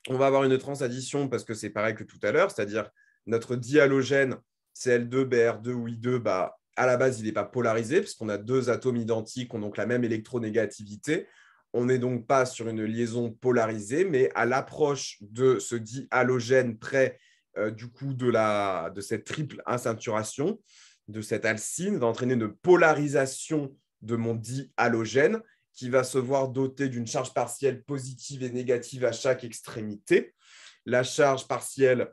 On va avoir une transaddition parce que c'est pareil que tout à l'heure, c'est-à-dire notre dihalogène Cl2, Br2 ou I2, bah, à la base, il n'est pas polarisé parce qu'on a deux atomes identiques qui ont donc la même électronégativité. On n'est donc pas sur une liaison polarisée, mais à l'approche de ce dihalogène près du coup de cette triple aceinturation, de cette alcyne, va entraîner une polarisation de mon dihalogène qui va se voir doté d'une charge partielle positive et négative à chaque extrémité. La charge partielle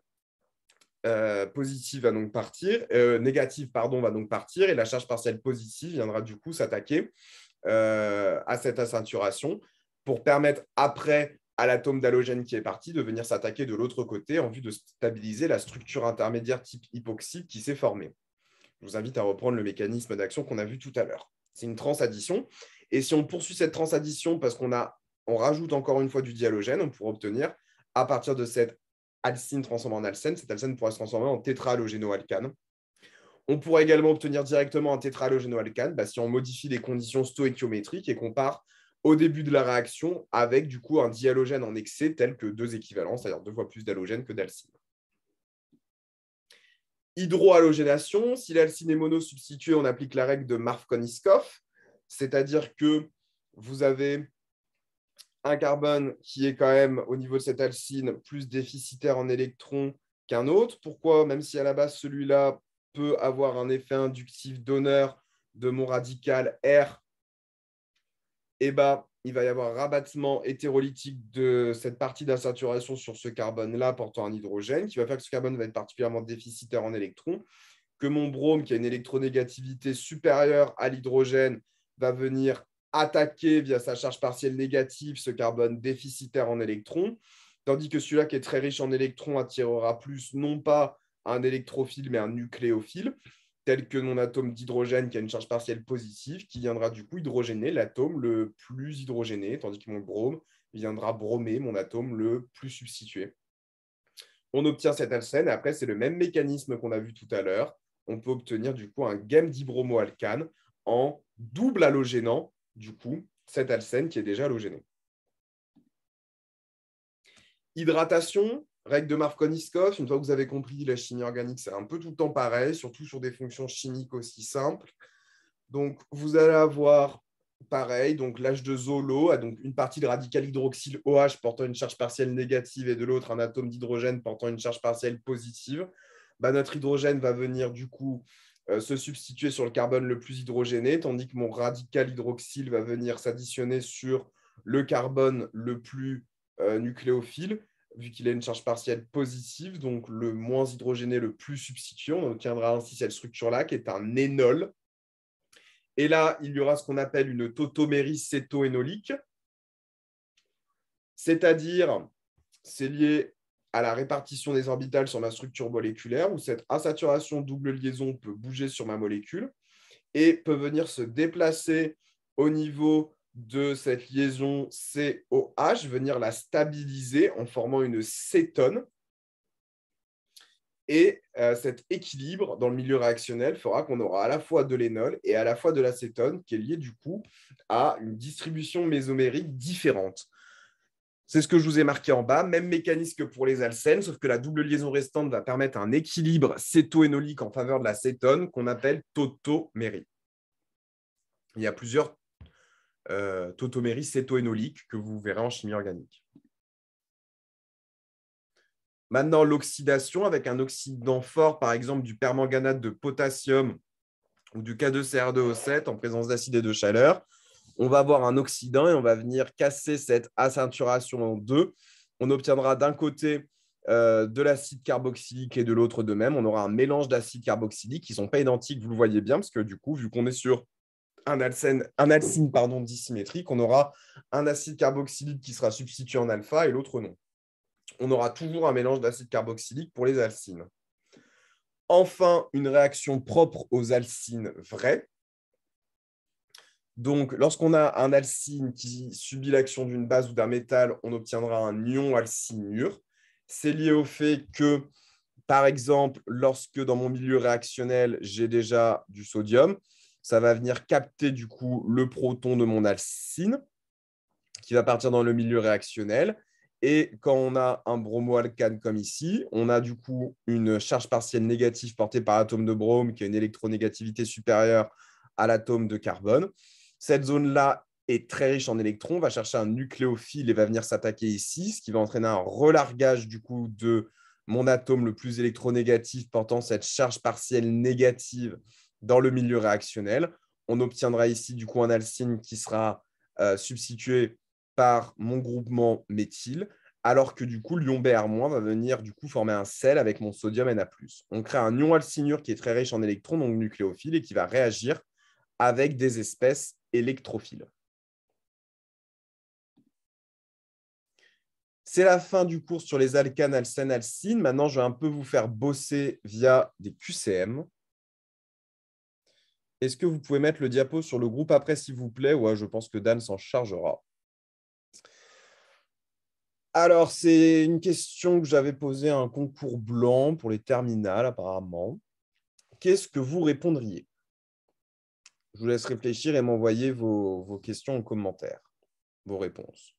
positive va donc partir, négative pardon, va donc partir, et la charge partielle positive viendra du coup s'attaquer à cette aceinturation pour permettre après à l'atome d'halogène qui est parti de venir s'attaquer de l'autre côté en vue de stabiliser la structure intermédiaire type hypoxyde qui s'est formée. Je vous invite à reprendre le mécanisme d'action qu'on a vu tout à l'heure. C'est une transaddition. Et si on poursuit cette transaddition parce qu'on rajoute encore une fois du dihalogène, on pourra obtenir, à partir de cette alcyne transformée en alcène, cette alcène pourra se transformer en tétrahalogénoalcane. On pourra également obtenir directement un tétrahalogénoalcane si on modifie les conditions stoïchiométriques et qu'on part au début de la réaction avec du coup un dihalogène en excès tel que 2 équivalents, c'est-à-dire 2 fois plus d'halogène que d'alcyne. Hydrohalogénation, si l'alcyne est monosubstituée, on applique la règle de Markovnikov, c'est-à-dire que vous avez un carbone qui est quand même, au niveau de cette alcyne, plus déficitaire en électrons qu'un autre. Pourquoi? Même si à la base, celui-là peut avoir un effet inductif donneur de mon radical R, il va y avoir rabattement hétérolytique de cette partie d'insaturation sur ce carbone-là portant un hydrogène, qui va faire que ce carbone va être particulièrement déficitaire en électrons, que mon brome, qui a une électronégativité supérieure à l'hydrogène, va venir attaquer via sa charge partielle négative ce carbone déficitaire en électrons, tandis que celui-là qui est très riche en électrons attirera plus non pas un électrophile, mais un nucléophile, tel que mon atome d'hydrogène qui a une charge partielle positive, qui viendra du coup hydrogéner l'atome le plus hydrogéné, tandis que mon brome viendra bromer mon atome le plus substitué. On obtient cette alcène, et après, c'est le même mécanisme qu'on a vu tout à l'heure. On peut obtenir du coup un gemme dibromoalcane en double halogénant du coup cette alcène qui est déjà halogénée. Hydratation, règle de Markovnikov. Une fois que vous avez compris la chimie organique, c'est un peu tout le temps pareil, surtout sur des fonctions chimiques aussi simples. Donc, vous allez avoir pareil, donc l'H2O, l'eau, a donc une partie de radical hydroxyle OH portant une charge partielle négative et de l'autre un atome d'hydrogène portant une charge partielle positive. Notre hydrogène va venir du coup se substituer sur le carbone le plus hydrogéné, tandis que mon radical hydroxyle va venir s'additionner sur le carbone le plus nucléophile, vu qu'il a une charge partielle positive, donc le moins hydrogéné le plus substitué. On obtiendra ainsi cette structure-là, qui est un énol. Et là, il y aura ce qu'on appelle une tautomérie cétoénolique, c'est-à-dire, c'est lié à la répartition des orbitales sur ma structure moléculaire, où cette insaturation double liaison peut bouger sur ma molécule et peut venir se déplacer au niveau de cette liaison COH, venir la stabiliser en formant une cétone. Et cet équilibre dans le milieu réactionnel fera qu'on aura à la fois de l'énol et à la fois de l'acétone, qui est lié du coup à une distribution mésomérique différente. C'est ce que je vous ai marqué en bas, même mécanisme que pour les alcènes, sauf que la double liaison restante va permettre un équilibre cétoénolique en faveur de la cétone qu'on appelle tautomérie. Il y a plusieurs tautoméries cétoénoliques que vous verrez en chimie organique. Maintenant, l'oxydation avec un oxydant fort, par exemple du permanganate de potassium ou du K2CR2O7 en présence d'acide et de chaleur. On va avoir un oxydant et on va venir casser cette aceinturation en deux. On obtiendra d'un côté de l'acide carboxylique et de l'autre de même. On aura un mélange d'acides carboxyliques qui ne sont pas identiques, vous le voyez bien, parce que du coup, vu qu'on est sur un alcène dissymétrique, on aura un acide carboxylique qui sera substitué en alpha et l'autre non. On aura toujours un mélange d'acide carboxylique pour les alcynes. Enfin, une réaction propre aux alcynes vraies. Donc, lorsqu'on a un alcyne qui subit l'action d'une base ou d'un métal, on obtiendra un ion alcynure. C'est lié au fait que, par exemple, lorsque dans mon milieu réactionnel, j'ai déjà du sodium, ça va venir capter du coup le proton de mon alcyne qui va partir dans le milieu réactionnel. Et quand on a un bromoalcane comme ici, on a du coup une charge partielle négative portée par l'atome de brome qui a une électronégativité supérieure à l'atome de carbone. Cette zone-là est très riche en électrons, va chercher un nucléophile et va venir s'attaquer ici, ce qui va entraîner un relargage du coup de mon atome le plus électronégatif portant cette charge partielle négative dans le milieu réactionnel. On obtiendra ici du coup un alcyne qui sera substitué par mon groupement méthyle, alors que du coup, l'ion Br- va venir du coup former un sel avec mon sodium Na+. On crée un ion alcynure qui est très riche en électrons, donc nucléophile, et qui va réagir avec des espèces électrophiles. C'est la fin du cours sur les alcanes, alcènes, alcynes. Maintenant, je vais un peu vous faire bosser via des QCM. Est-ce que vous pouvez mettre le diapo sur le groupe après, s'il vous plaît? Ouais, je pense que Dan s'en chargera. Alors, c'est une question que j'avais posée à un concours blanc pour les terminales, apparemment. Qu'est-ce que vous répondriez? Je vous laisse réfléchir et m'envoyer vos questions en commentaire, vos réponses.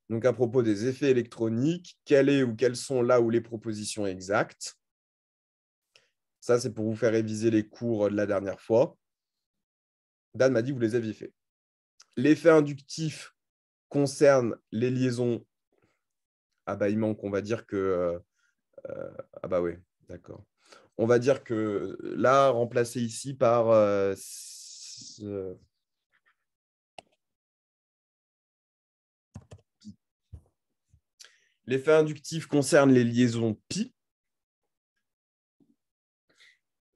Donc, à propos des effets électroniques, quelle est ou quelles sont là où les propositions exactes? Ça, c'est pour vous faire réviser les cours de la dernière fois. Dan m'a dit que vous les aviez fait. L'effet inductif concerne les liaisons. Ah bah, il manque, on va dire que... ah bah oui, d'accord. On va dire que là, remplacé ici par... L'effet inductif concerne les liaisons pi.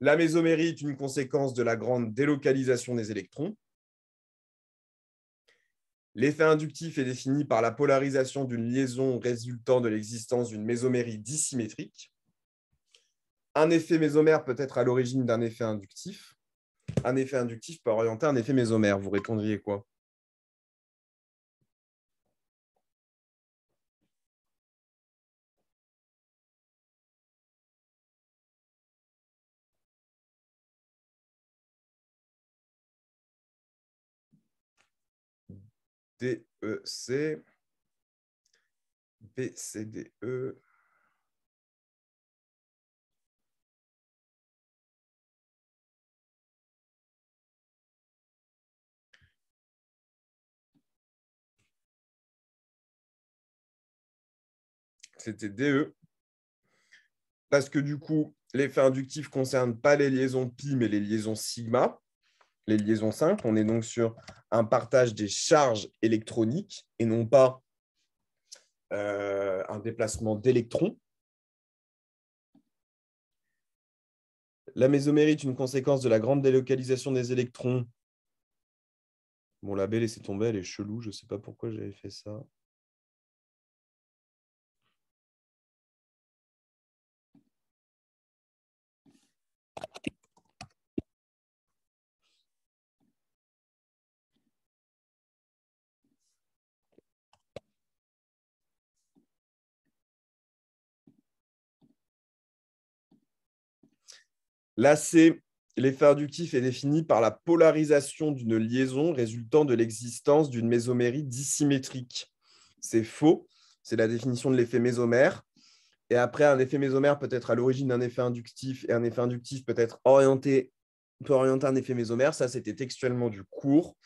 La mésomérie est une conséquence de la grande délocalisation des électrons. L'effet inductif est défini par la polarisation d'une liaison résultant de l'existence d'une mésomérie dissymétrique. Un effet mésomère peut être à l'origine d'un effet inductif. Un effet inductif peut orienter un effet mésomère. Vous répondriez quoi? DEC, BCDE. C'était DE. Parce que du coup, l'effet inductif ne concerne pas les liaisons pi, mais les liaisons sigma, les liaisons simples. On est donc sur un partage des charges électroniques et non pas un déplacement d'électrons. La mésomérie est une conséquence de la grande délocalisation des électrons. Bon, la B, laissez tomber, elle est chelou. Je ne sais pas pourquoi j'avais fait ça. Là, c'est l'effet inductif est défini par la polarisation d'une liaison résultant de l'existence d'une mésomérie dissymétrique. C'est faux. C'est la définition de l'effet mésomère. Et après, un effet mésomère peut être à l'origine d'un effet inductif et un effet inductif peut orienter un effet mésomère. Ça, c'était textuellement du cours.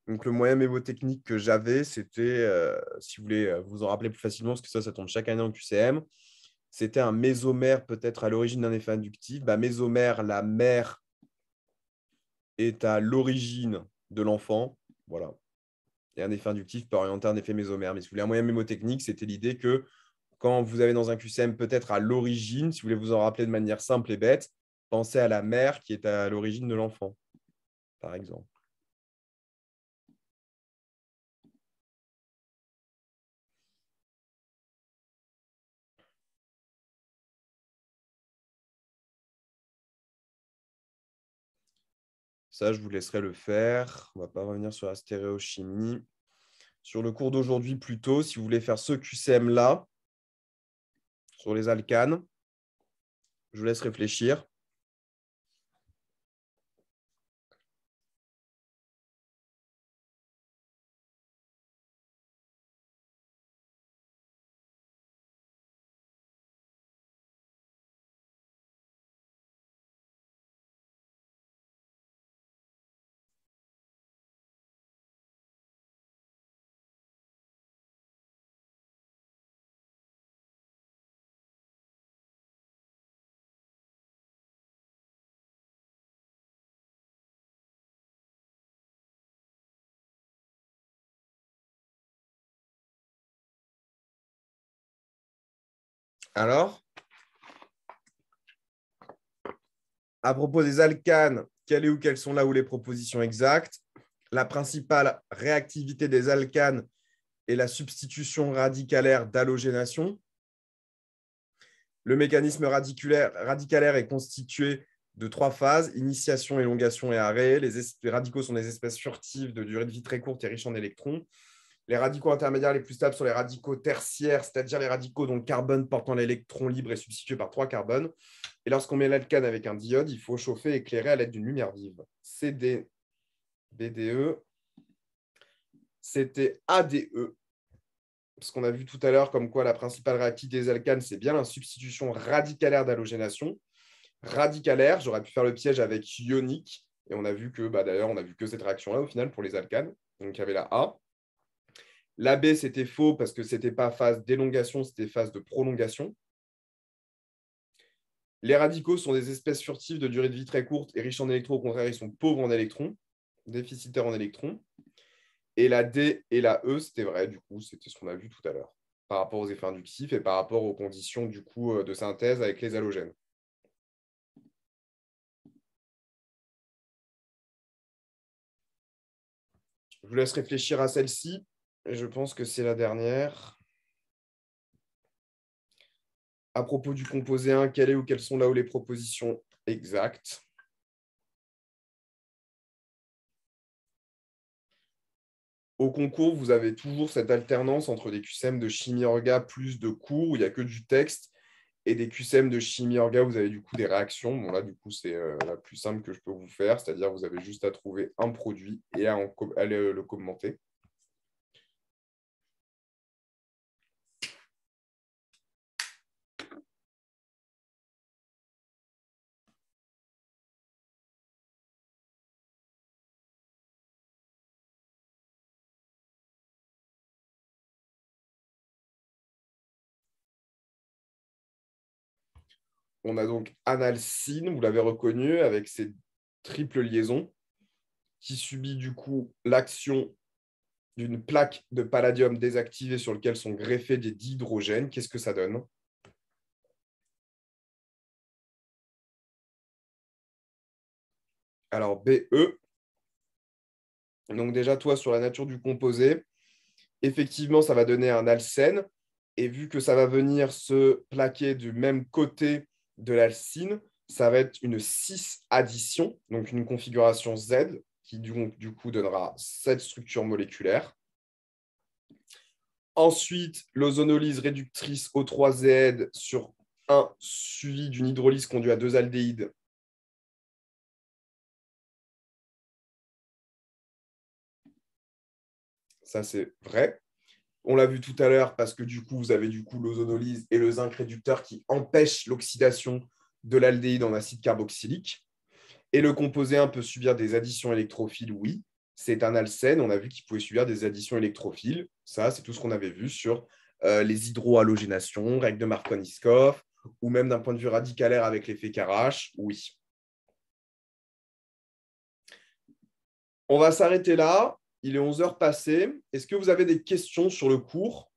Donc, le moyen mémotechnique que j'avais, c'était, si vous voulez vous en rappeler plus facilement, parce que ça tombe chaque année en QCM, c'était un mésomère peut-être à l'origine d'un effet inductif. Mésomère, la mère est à l'origine de l'enfant. Voilà. Et un effet inductif peut orienter un effet mésomère. Mais si vous voulez un moyen mnémotechnique, c'était l'idée que quand vous avez dans un QCM peut-être à l'origine, si vous voulez vous en rappeler de manière simple et bête, pensez à la mère qui est à l'origine de l'enfant, par exemple. Ça, je vous laisserai le faire. On ne va pas revenir sur la stéréochimie. Sur le cours d'aujourd'hui, plutôt, si vous voulez faire ce QCM-là, sur les alcanes, je vous laisse réfléchir. Alors, à propos des alcanes, quelles sont là où les propositions exactes? La principale réactivité des alcanes est la substitution radicalaire d'halogénation. Le mécanisme radicalaire est constitué de 3 phases, initiation, élongation et arrêt. Les radicaux sont des espèces furtives de durée de vie très courte et riches en électrons. Les radicaux intermédiaires les plus stables sont les radicaux tertiaires, c'est-à-dire les radicaux dont le carbone portant l'électron libre est substitué par 3 carbones. Et lorsqu'on met l'alcane avec un diode, il faut chauffer et éclairer à l'aide d'une lumière vive. CD, BDE, c'était ADE. Parce qu'on a vu tout à l'heure comme quoi la principale réactivité des alcanes, c'est bien la substitution radicalaire d'halogénation. Radicalaire, j'aurais pu faire le piège avec ionique. Et on a vu que, d'ailleurs, on a vu que cette réaction-là, au final, pour les alcanes. Donc, il y avait la A. La B, c'était faux parce que ce n'était pas phase d'élongation, c'était phase de prolongation. Les radicaux sont des espèces furtives de durée de vie très courte et riches en électrons. Au contraire, ils sont pauvres en électrons, déficitaires en électrons. Et la D et la E, c'était vrai, du coup, c'était ce qu'on a vu tout à l'heure, par rapport aux effets inductifs et par rapport aux conditions du coup, de synthèse avec les halogènes. Je vous laisse réfléchir à celle-ci. Je pense que c'est la dernière. À propos du composé 1, quelles sont là où les propositions exactes? Au concours, vous avez toujours cette alternance entre des QCM de chimie orga plus de cours où il n'y a que du texte et des QCM de chimie orga où vous avez du coup des réactions. Bon, là, du coup, c'est la plus simple que je peux vous faire, c'est-à-dire vous avez juste à trouver un produit et à le commenter. On a donc analcine, vous l'avez reconnu, avec ses triples liaisons, qui subit du coup l'action d'une plaque de palladium désactivée sur laquelle sont greffés des dihydrogènes. Qu'est-ce que ça donne? Alors, BE. Donc déjà, toi, sur la nature du composé, effectivement, ça va donner un alcène. Et vu que ça va venir se plaquer du même côté de l'alcine, ça va être une 6-addition, donc une configuration Z, qui du coup donnera cette structure moléculaire. Ensuite, l'ozonolyse réductrice O3Z sur 1 suivi d'une hydrolyse conduit à 2 aldéhydes. Ça, c'est vrai. On l'a vu tout à l'heure parce que du coup, vous avez du coup l'ozonolyse et le zinc réducteur qui empêchent l'oxydation de l'aldéhyde en acide carboxylique. Et le composé 1 peut subir des additions électrophiles, oui. C'est un alcène, on a vu qu'il pouvait subir des additions électrophiles. Ça, c'est tout ce qu'on avait vu sur les hydrohalogénations, règle de Markovnikov, ou même d'un point de vue radicalaire avec l'effet Karash, oui. On va s'arrêter là. Il est 11 heures passées. Est-ce que vous avez des questions sur le cours?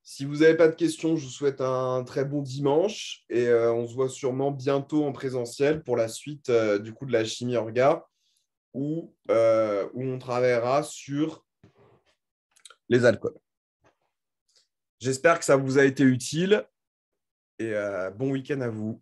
Si vous n'avez pas de questions, je vous souhaite un très bon dimanche et on se voit sûrement bientôt en présentiel pour la suite du coup de la chimie orga où on travaillera sur les alcools. J'espère que ça vous a été utile et bon week-end à vous.